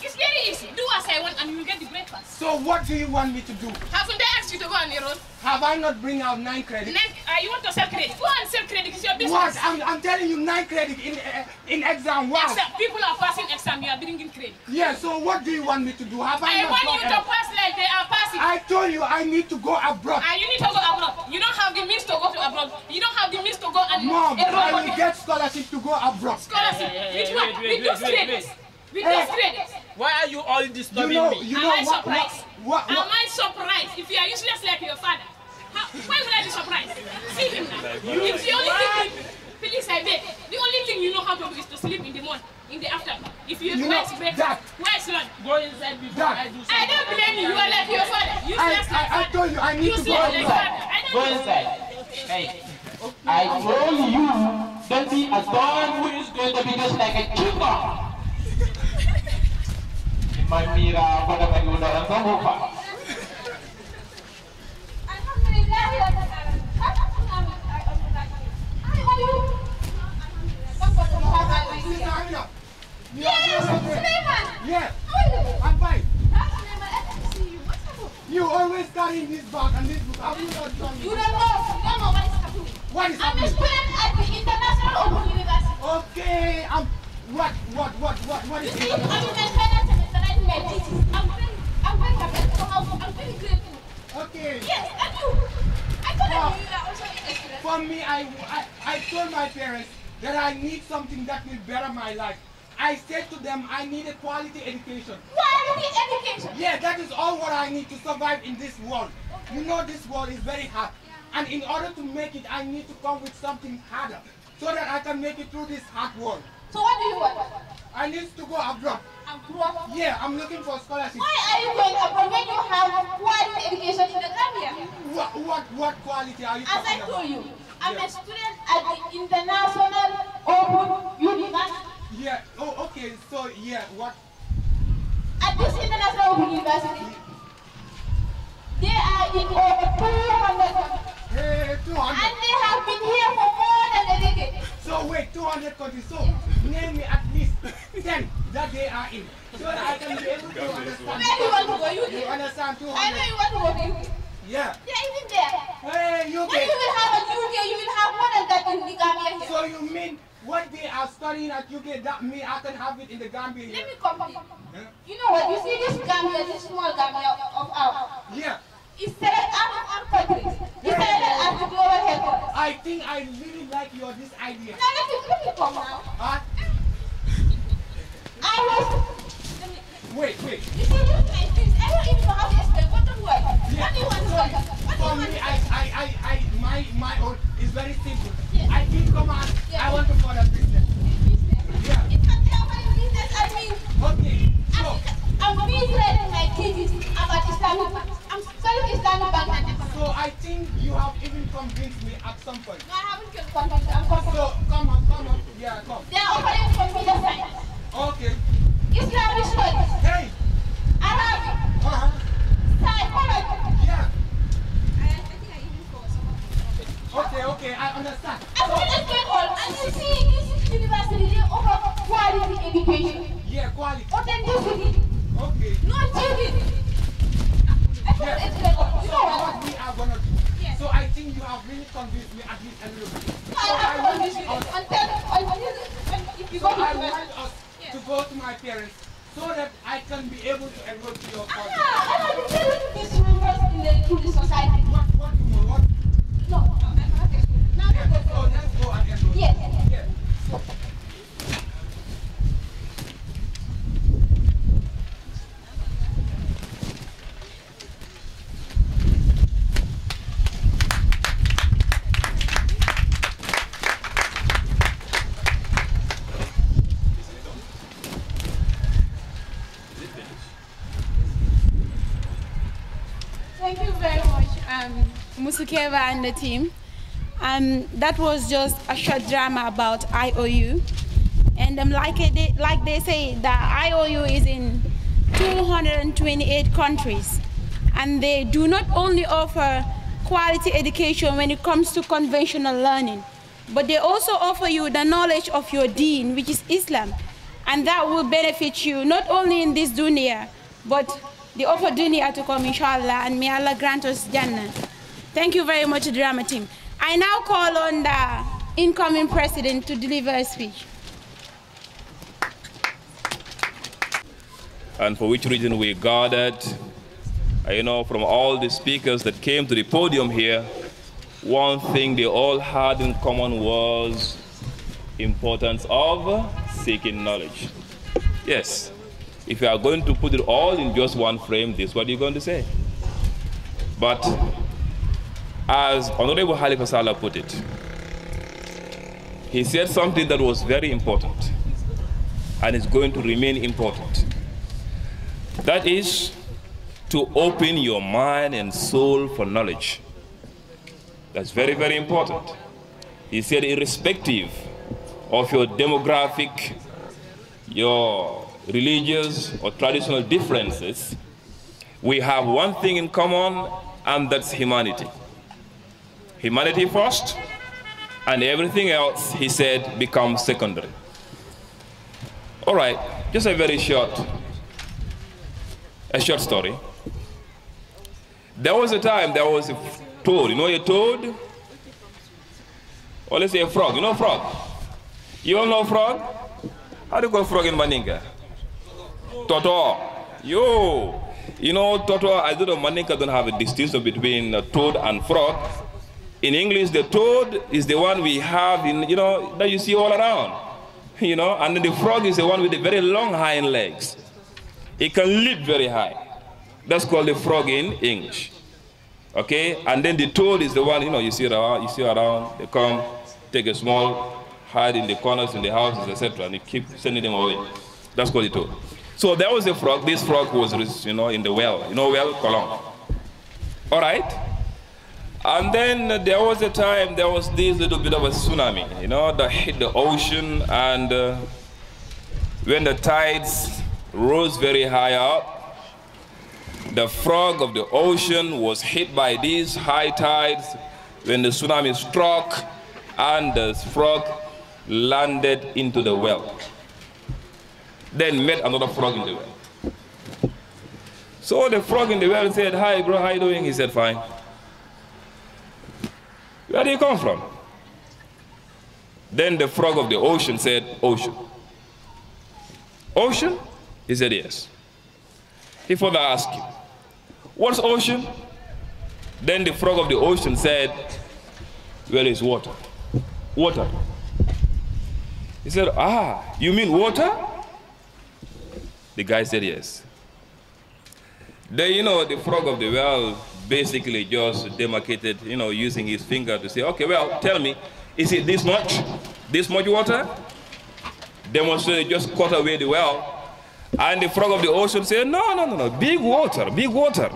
It's very easy. Do as I want and you will get the breakfast. So what do you want me to do? Haven't I asked you to go on the road? Have I not bring out 9 credits? You want to sell credit? Go and sell credit. It's your business. What? I'm telling you 9 credit in exam. Wow. Exam. People are passing exam. You are bringing credit. Yeah, so what do you want me to do? Have I want you to pass like they are passing. I told you I need to go abroad. You need to go abroad. You don't have the means to go to abroad. You don't have the means to go and... Mom, I will get scholarship to go abroad. Scholarship? Which one? With those credits. With those credits. Why are you all disturbing me? Am I surprised? Am I surprised if you are useless like your father? Why would I be surprised? See him now. It's the only thing, please I beg, the only thing you know how to do is to sleep in the morning, in the afternoon. If you where's breakfast, where's lunch? Go inside before I do something. I don't blame you, you are like your father. Useless like father. I told you I need to go inside. Go inside. Hey, I told you, don't be a dog who is going to be just like a chipmunk. Mamira pada bagi orang semua. Yeah, I'm fine. You always carrying this bag and this book. Have you not done it? You don't know what is happening. What is I'm happening? a student at the International Open University. Okay, what is it? I'm in my final semester writing my thesis. I'm very happy. I'm very grateful. Okay. Yes, and you. I told you you are also a student. For me, I told my parents that I need something that will better my life. I said to them I need a quality education. Quality education? Yeah, that is all what I need to survive in this world. Okay. You know this world is very hard. And in order to make it, I need to come with something harder so that I can make it through this hard world. So what do you want? I need to go abroad. Abroad? Yeah, I'm looking for a scholarship. Why are you going abroad when you have quality education in the Gambia? What quality are you talking about? As I told you, I'm a student at the International Open University. Yeah, oh, okay, so yeah, what? At this International Open University, they are in over 200 countries. Hey, 200. And they have been here for more than a decade. So wait, 200 countries. So name me at least 10 that they are in, so that I can be able to understand. Where do you want to go? You understand 200? I know you want to go to UK. Yeah. They are even there. Hey, UK. When you will have a UK, you will have more than that in the Gambia here. So you mean what they are studying at UK, that me, I can have it in the Gambia here? Let me complete. Huh? You know what? You see this Gambia, this small Gambia of ours. Yeah. It's set out of our countries. It's set out the global headquarters. I think I really like this idea. Now let me come now. Huh? I was... Wait. You see, look my things. I don't even know how to explain. What do you want? Yeah. What do you want to do? For me, my own is very simple. Yeah. I keep command. Yeah. I want to follow business. Yeah. It can tell my business. I mean... Okay. So... I'm busy writing my thesis about Islamic banks. I'm studying Islamic banks and economics. So I think you convince me at some point. No, I haven't convinced you. I'm confident. So, come on. Yeah, come. They are offering from media science, Okay. Islamic studies, Hey! Arabic, psychology. Yeah. Okay, I understand. As well as get all. And you see, in this university, they offer quality education. Yeah, quality. Authenticity. Okay. No cheating. Yeah. So what we are gonna do? Yes. So I think you have really convinced me at least a little bit. I have convinced you. If you go So I to want us to go to my parents so that I can be able to enroll to your college. I have been telling these members in the society. What? No, I'm not explaining. Now let's go. Let's go and enroll. Yes. Yeah. Thank you very much, Musukeva and the team. That was just a short drama about IOU. And like they say, the IOU is in 228 countries. And they do not only offer quality education when it comes to conventional learning, but they also offer you the knowledge of your deen, which is Islam. And that will benefit you not only in this dunya, but the offer dunya to come, inshallah, and may Allah grant us Jannah. Thank you very much, drama team. I now call on the incoming president to deliver a speech. And for which reason we gathered, from all the speakers that came to the podium here, one thing they all had in common was importance of seeking knowledge. Yes, if you are going to put it all in just one frame, this is what you're going to say. But as Honorable Halifa Saleh put it, he said something that was very important and is going to remain important. That is to open your mind and soul for knowledge. That's very, very important. He said, irrespective of your demographic, your religious or traditional differences, we have one thing in common, and that's humanity. Humanity first, and everything else, he said, becomes secondary. All right, just a very short story. There was a time there was a toad. You know a toad? Or let's say a frog. You know frog? You all know frog? How do you call frog in Maninka? Toto. Yo. You know, Toto, I don't know, Maninka don't have a distinction between a toad and frog. In English, the toad is the one we have in, that you see all around. And then the frog is the one with the very long hind legs. It can leap very high. That's called the frog in English. Okay? And then the toad is the one, you see around, they come, take a small, hide in the corners in the houses, etc., and you keep sending them away. That's called the toad. So there was a frog. This frog was, in the well. You know well? Kolong. All right? And then there was a time, there was this little bit of a tsunami, that hit the ocean, and when the tides rose very high up, the frog of the ocean was hit by these high tides when the tsunami struck, and the frog landed into the well. Then met another frog in the well. So the frog in the well said, "Hi bro, how you doing?" He said, "Fine." "Where do you come from?" Then the frog of the ocean said, "Ocean." "Ocean?" He said, "Yes." He further asked him, "What's ocean?" Then the frog of the ocean said, "Where is water?" "Water." He said, "Ah, you mean water?" The guy said, "Yes." Then, the frog of the well basically just demarcated, using his finger to say, "Okay, well, tell me, is it this much? This much water?" Demonstrated, just cut away the well. And the frog of the ocean said, no, big water, big water.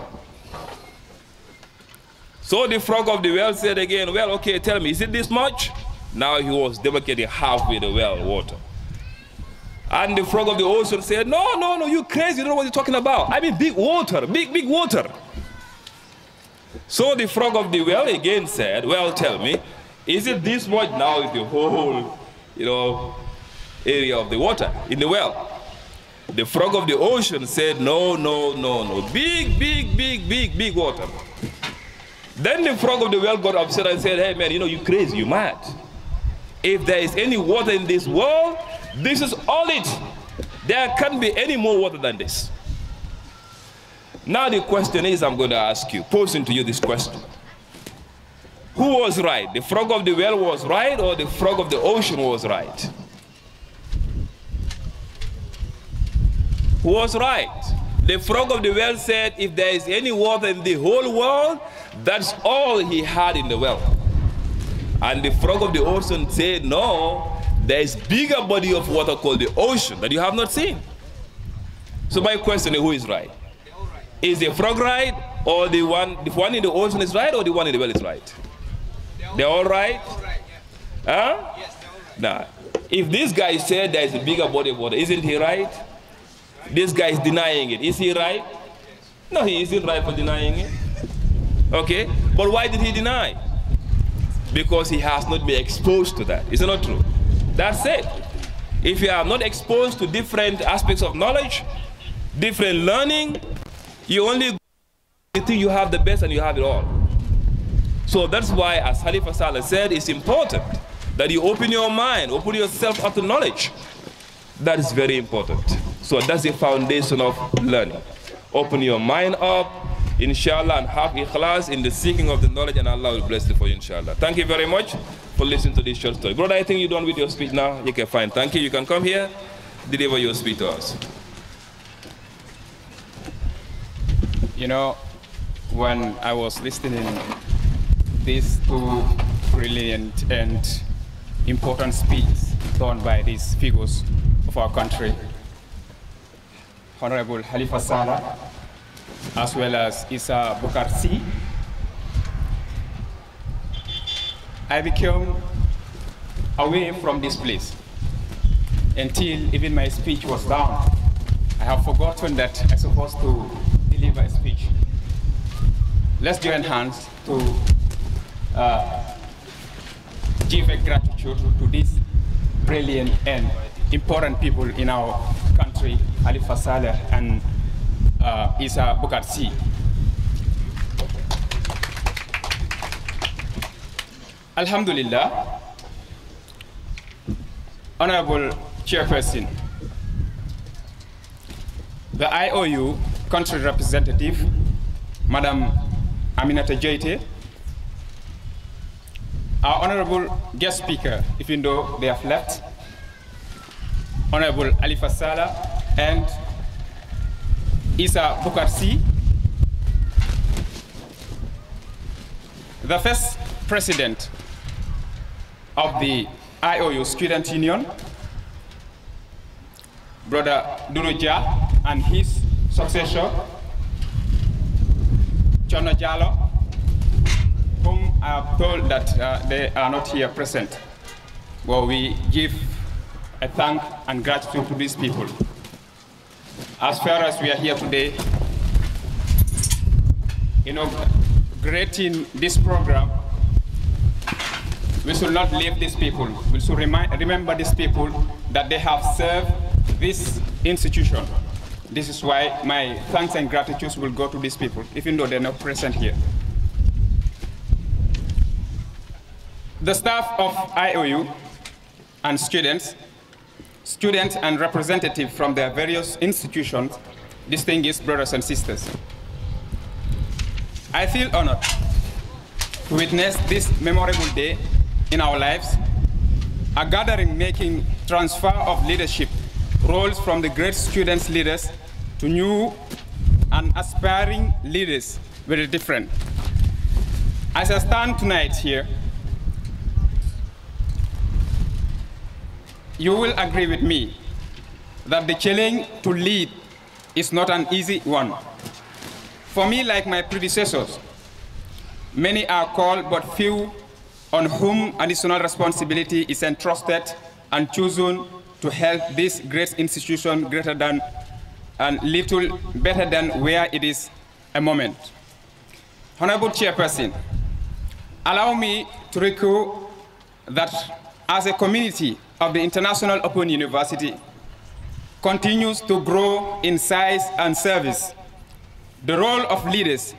So the frog of the well said again, well, okay, tell me, is it this much? Now he was demarcating halfway the well water. And the frog of the ocean said, no, no, no, you crazy, you don't know what you're talking about. I mean big water, big water. So the frog of the well again said, well, tell me, is it this much? Now is the whole, area of the water in the well. The frog of the ocean said, no, no, no, no, big water. Then the frog of the well got upset and said, hey man, you crazy, you mad. If there is any water in this world, this is all it. There can't be any more water than this. Now the question is, I'm going to ask you, posing to you this question. Who was right? The frog of the well was right, or the frog of the ocean was right? Who was right? The frog of the well said, if there is any water in the whole world, that's all he had in the well. And the frog of the ocean said, no, there is bigger body of water called the ocean that you have not seen. So my question is, who is right? Is the frog right, or the one in the ocean is right, or the one in the well is right? They're all right? Huh? Now, if this guy said there is a bigger body of water, isn't he right? This guy is denying it. Is he right? No, he isn't right for denying it. Okay? But why did he deny? Because he has not been exposed to that. Is it not true? That's it. If you are not exposed to different aspects of knowledge, different learning, you only think you have the best and you have it all. So that's why, as Khalifa Saleh said, it's important that you open your mind, open yourself up to knowledge. That is very important. So that's the foundation of learning. Open your mind up, inshallah, and have ikhlas in the seeking of the knowledge, and Allah will bless it for you, inshallah. Thank you very much for listening to this short story. Brother, I think you're done with your speech now. You can fine. Thank you. You can come here, deliver your speech to us. When I was listening these two brilliant and important speeches done by these figures of our country, Honorable Khalifa Saleh, as well as Issa Bukarsi, I became away from this place until even my speech was done. I have forgotten that I'm supposed to deliver a speech. Let's join hands to give a gratitude to these brilliant and important people in our country, Khalifa Saleh and Issa Bukarsi. Alhamdulillah, Honorable Chairperson, the IOU country representative, Madam Aminata Jaite, our honorable guest speaker, even though they have left, Honorable Khalifa Saleh and Issa Bukarsi, the first president of the IOU Student Union, Brother Duruja, and his successor, Chona Jallo, whom I have told that they are not here present. Well, we give a thank and gratitude to these people. As far as we are here today, creating this program, we should not leave these people. We should remember these people that they have served this institution. This is why my thanks and gratitude will go to these people, even though they're not present here. The staff of IOU and students and representatives from their various institutions, distinguished brothers and sisters. I feel honored to witness this memorable day in our lives, a gathering making transfer of leadership roles from the great students leaders to new and aspiring leaders, very different. As I stand tonight here, you will agree with me that the challenge to lead is not an easy one. For me, like my predecessors, Many are called, but few on whom additional responsibility is entrusted and chosen to help this great institution greater than and little better than where it is a moment. Honorable Chairperson, allow me to recall that as a community of the International Open University continues to grow in size and service, the role of leaders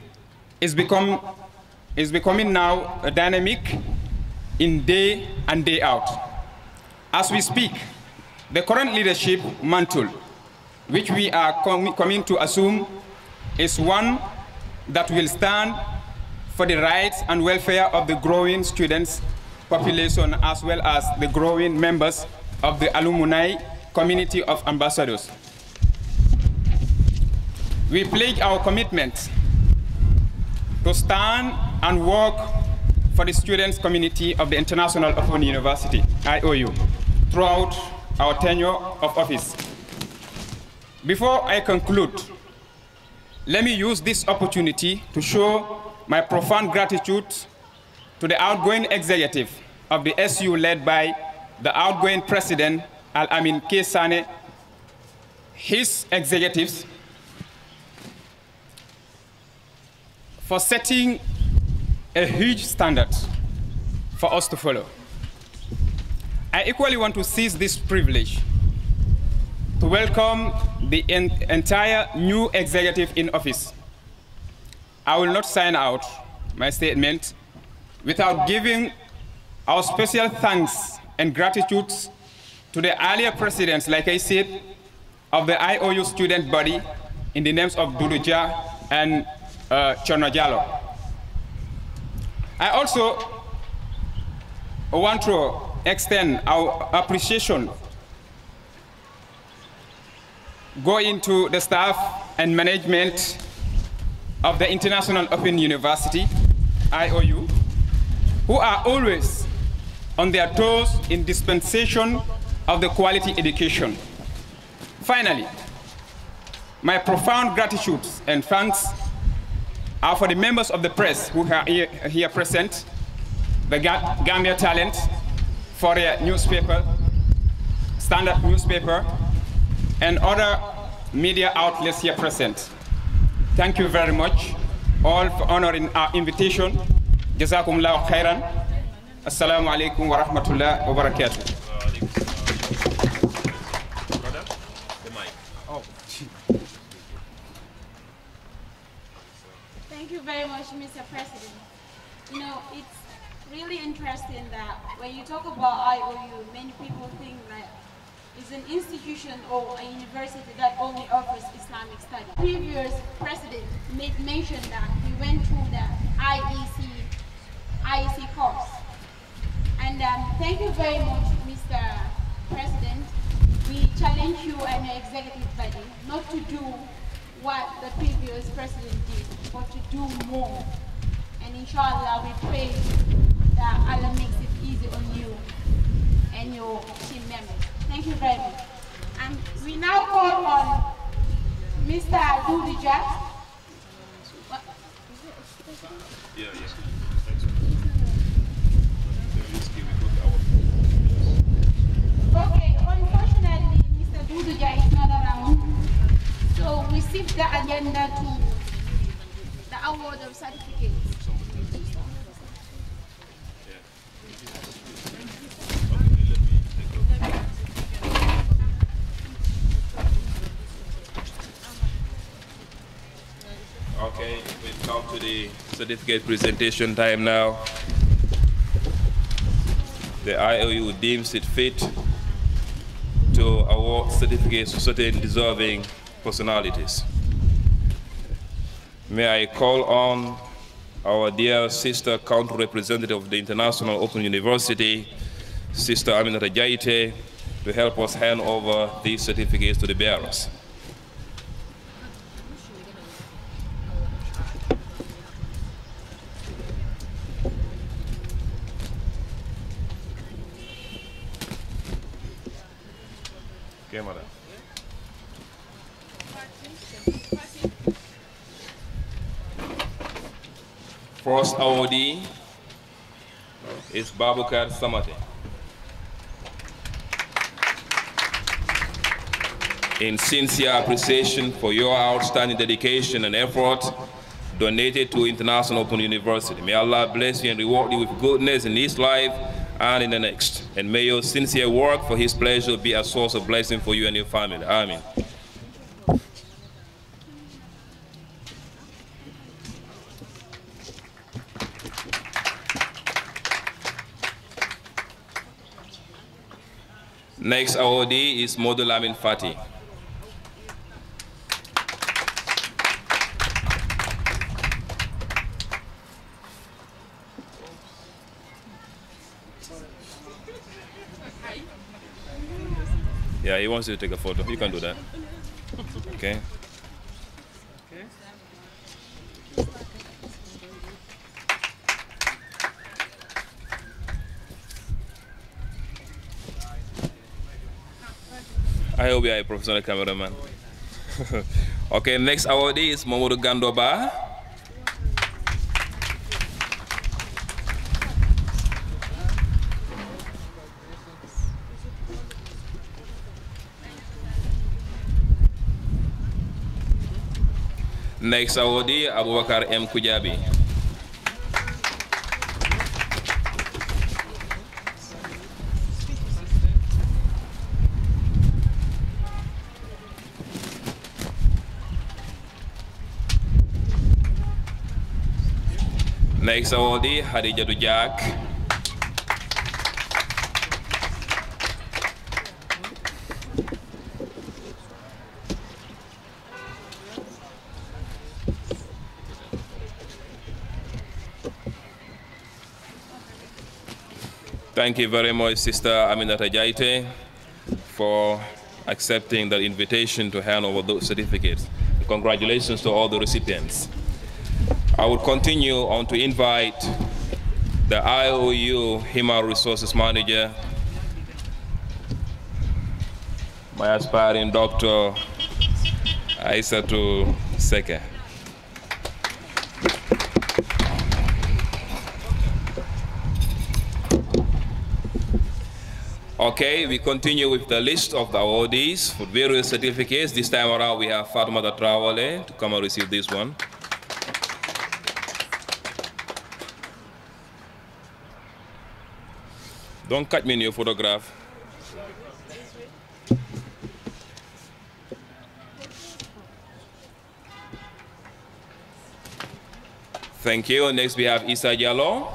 is becoming now a dynamic in day and day out. As we speak, the current leadership mantle, which we are coming to assume, is one that will stand for the rights and welfare of the growing students population as well as the growing members of the alumni community of ambassadors. We pledge our commitment to stand and work for the students community of the International Open University, IOU, throughout our tenure of office. Before I conclude, let me use this opportunity to show my profound gratitude to the outgoing executive of the SU led by the outgoing president, Al-Amin K. Sane, his executives, for setting a huge standard for us to follow. I equally want to seize this privilege to welcome the entire new executive in office. I will not sign out my statement without giving our special thanks and gratitude to the earlier presidents, like I said, of the IOU student body in the names of Duduja and Chonajalo. I also want to extend our appreciation going to the staff and management of the International Open University, IOU, who are always on their toes in dispensation of the quality education. Finally, my profound gratitude and thanks are for the members of the press who are here present, the Gambia Talent, for their newspaper, Standard newspaper, and other media outlets here present. Thank you very much, all for honoring our invitation. Jazakumullahu khairan. Assalamu alaikum wa rahmatullahi wa barakatuh. Thank you very much, Mr. President. You know, it's really interesting that when you talk about IOU, many people think that it's an institution or a university that only offers Islamic studies. The previous president made mention that he went through the IEC course. And thank you very much, Mr. President. We challenge you and your executive body not to do what the previous president did, but to do more. And inshallah, we pray that Allah makes it easy on you and your team members. Thank you very much. And we now call on Mr. Dudija. Okay, unfortunately, Mr. Dudija is not around. So we shift the agenda to the award of certificates. Okay, we've come to the certificate presentation time now. The IOU deems it fit to award certificates to certain deserving personalities. May I call on our dear sister country representative of the International Open University, Sister Aminata Jaite, to help us hand over these certificates to the bearers. Okay, madam. first awardee is Babukar Samate. In sincere appreciation for your outstanding dedication and effort donated to International Open University. May Allah bless you and reward you with goodness in this life and in the next. And may your sincere work for His pleasure be a source of blessing for you and your family. Amen. Next awardee is Modul Amin Fati. Yeah, he wants you to take a photo. You can do that. Okay. I hope you are a professional cameraman. Okay, next awardee is Mamoudou Gandoba. Next awardee, Abubakar M. Kujabi. Next awardee, Hadijatu Jack. Thank you very much, Sister Aminata Jaite, for accepting the invitation to hand over those certificates. Congratulations to all the recipients. I will continue on to invite the IOU Human Resources Manager, my aspiring Dr. Aissatou Seke. Okay, we continue with the list of the awardees for various certificates. This time around, we have Fatoumata Traoré to come and receive this one. Don't cut me in your photograph. Thank you. Next, we have Issa Diallo.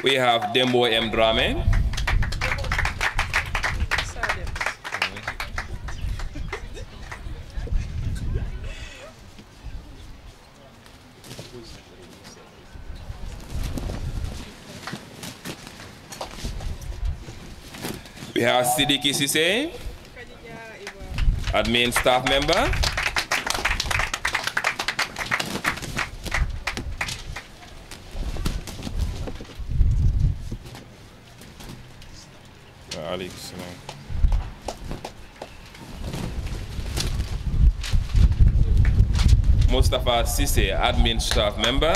We have Dembo M. Drame. We have Sidiki Sise, admin staff member. Mustafa Sise, admin staff member.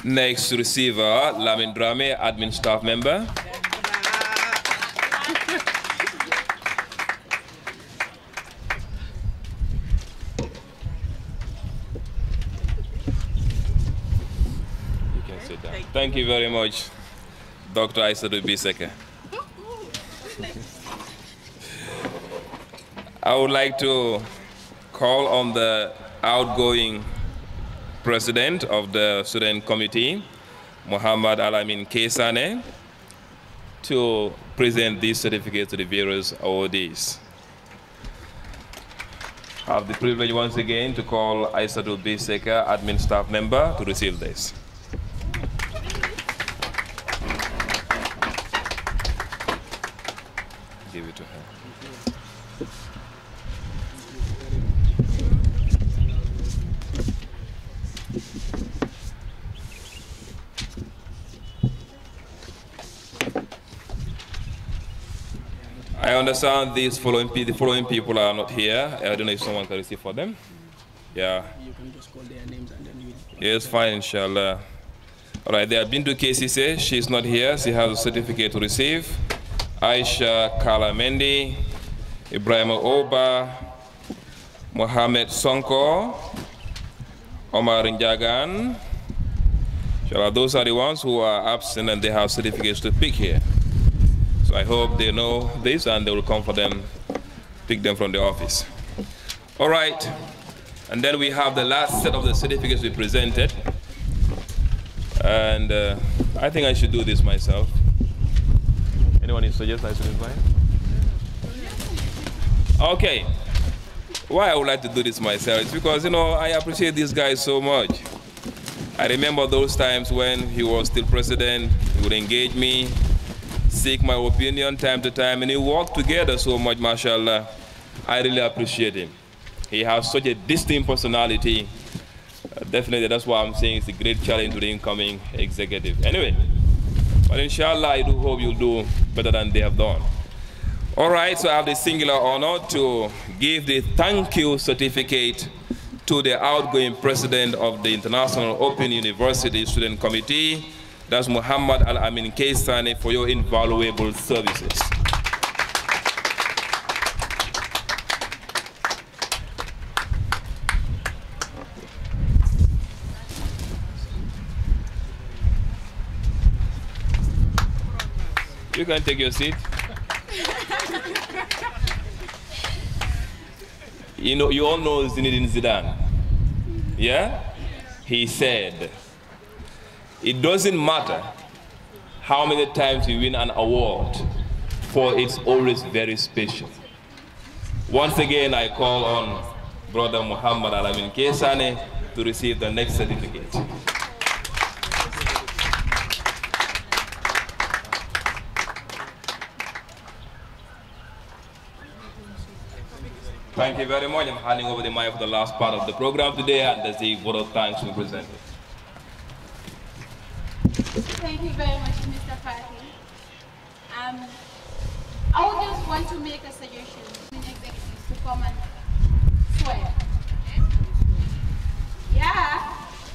Next receiver, Lamin Drame, admin staff member. Thank you very much, Dr. Aissatou Seke. I would like to call on the outgoing president of the student committee, Muhammad Alamin Kesane, to present these certificates to the various awardees. I have the privilege once again to call Aissatou Seke, admin staff member, to receive this. give it to her. I understand the following people are not here. I don't know if someone can receive for them. Yeah. You can just call their names and then we'll... Yes, fine, inshallah. All right, they have been to KCC. She's not here. She has a certificate to receive. Aisha Kalamendi, Ibrahim Oba, Mohamed Sonko, Omar Njagan. Inshallah, those are the ones who are absent and they have certificates to pick here. So I hope they know this and they will come for them, pick them from the office. All right, and then we have the last set of the certificates we presented. And I think I should do this myself. Anyone suggest I should invite? Okay. Why I would like to do this myself is because, you know, I appreciate this guy so much. I remember those times when he was still president, he would engage me, seek my opinion time to time, and he worked together so much, mashallah. I really appreciate him. He has such a distinct personality. Definitely, that's why I'm saying it's a great challenge to the incoming executive. Anyway, but inshallah, I do hope you'll do better than they have done. All right, so I have the singular honor to give the thank you certificate to the outgoing president of the International Open University Student Committee, that's Muhammad Al-Amin Keisani, for your invaluable services. You can take your seat. You know, you all know Zinedine Zidane. Yeah? He said, it doesn't matter how many times you win an award, for it's always very special. Once again, I call on Brother Muhammad Al-Amin Keisani to receive the next certificate. Thank you very much. I'm handing over the mic for the last part of the program today, and there's a vote of thanks to present it. Thank you very much, Mr. Fatih. I would just want to make a suggestion to executives to come and swear. Yeah,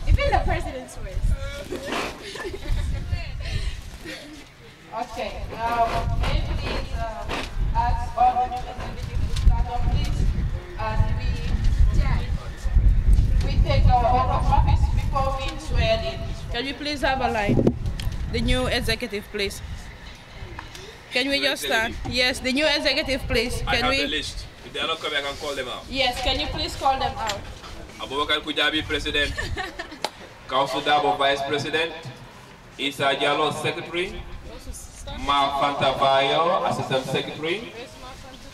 even the president swears. Okay, may I please ask all the new executives to stand up, please, and we take our oath of office before we swear in. Can we please have a line? The new executive, please. Can we just stand? Yes, the new executive, please. Can I have we? the list. If they are not coming, I can call them out. Yes, can you please call them out? Abubakar Kujabi, President. Kausu Dabo, Vice President. Isa Diallo, Secretary. Ma Fanta Bayo, Assistant Secretary.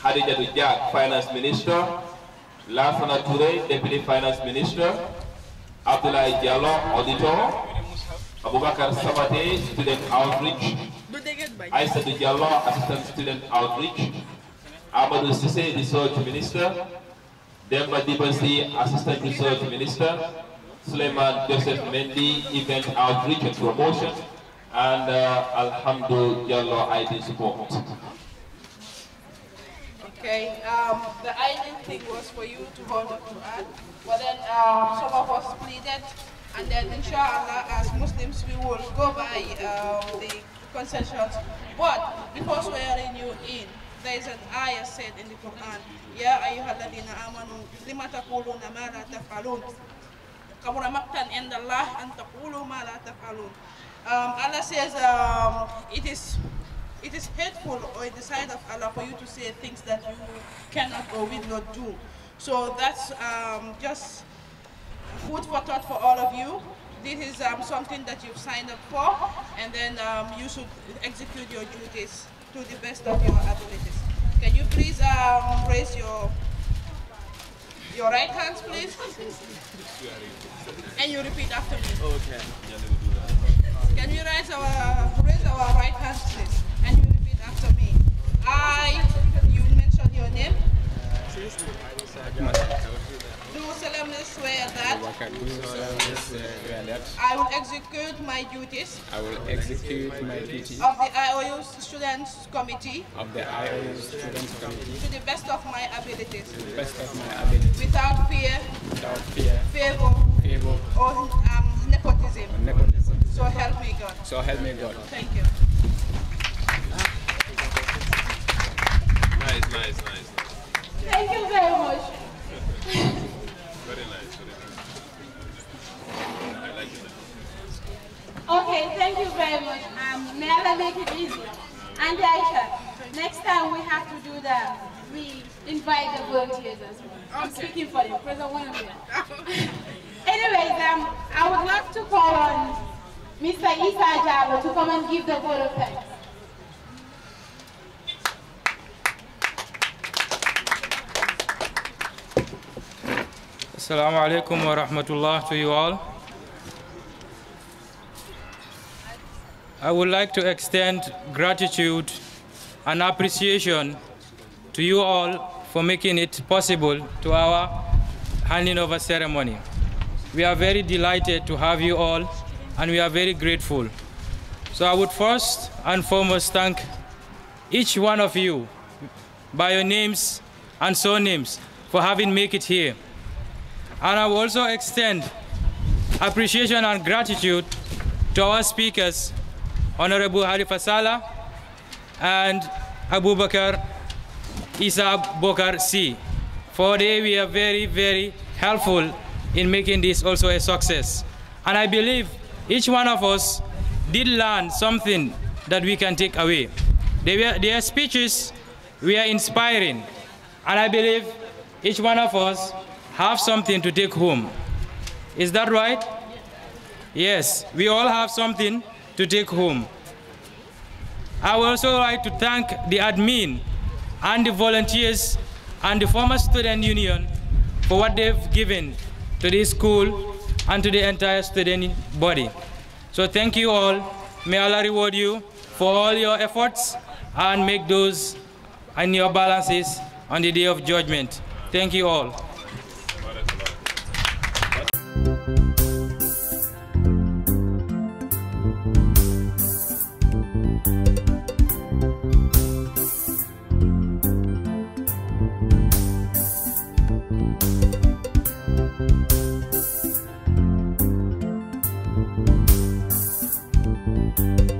Hadija Dujak, Finance Minister. Lansana Toure, Deputy Finance Minister. Abdullah Diallo, Auditor. Abubakar Sabate, Student Outreach. Aisa Diallo, Assistant Student Outreach. Amadou Sisse, Research Minister. Demba Dibasi, Assistant Research Minister. Suleiman Joseph Mendy, Event Outreach and Promotion. And Alhamdulillah Diallo, ID Support. Okay, the ID thing was for you to hold up to add, but then some of us pleaded, and then inshallah as Muslims we will go by the concessions. But before swearing you in, there is an ayah said in the Quran, Ya ayyuhalladhina amanu lima taquluna ma la taf'alun. Kabura maqtan inda Allah an taqulu ma la taf'alun. Allah says it is hateful or in the sight of Allah for you to say things that you cannot or will not do. So that's just food for thought for all of you. This is something that you've signed up for, and then you should execute your duties to the best of your abilities. Can you please raise your right hands, please? And you repeat after me. Okay. Can we raise our right hands, please? And you repeat after me. you mentioned your name. Do solemnly swear that I will execute my duties I will execute my duties of the IOU Students Committee of the IOU Students Committee to the best of my abilities. to the best of my ability, Without fear, favor, or nepotism. nepotism. So help me God. So help me God. Thank you. Nice. Thank you very much. Very nice. I like it. Okay, thank you very much. May Allah make it easy. And Aisha, next time we have to do that. We invite the volunteers as well. I'm speaking for them, President one of them. Anyways, I would love to call on Mr. Isa Jalo to come and give the vote of thanks. Assalamu alaikum wa rahmatullah to you all. I would like to extend gratitude and appreciation to you all for making it possible to our handing over ceremony. We are very delighted to have you all, and we are very grateful. So I would first and foremost thank each one of you by your names and surnames for having made it here. And I will also extend appreciation and gratitude to our speakers, Honorable Halifa Salah and Abu Bakr Isa Bokar C. For they were very, very helpful in making this also a success. And I believe each one of us did learn something that we can take away. Their speeches were inspiring. And I believe each one of us have something to take home. Is that right? Yes, we all have something to take home. I would also like to thank the admin and the volunteers and the former student union for what they've given to this school and to the entire student body. So thank you all. May Allah reward you for all your efforts and make those and your balances on the day of judgment. Thank you all. Thank you.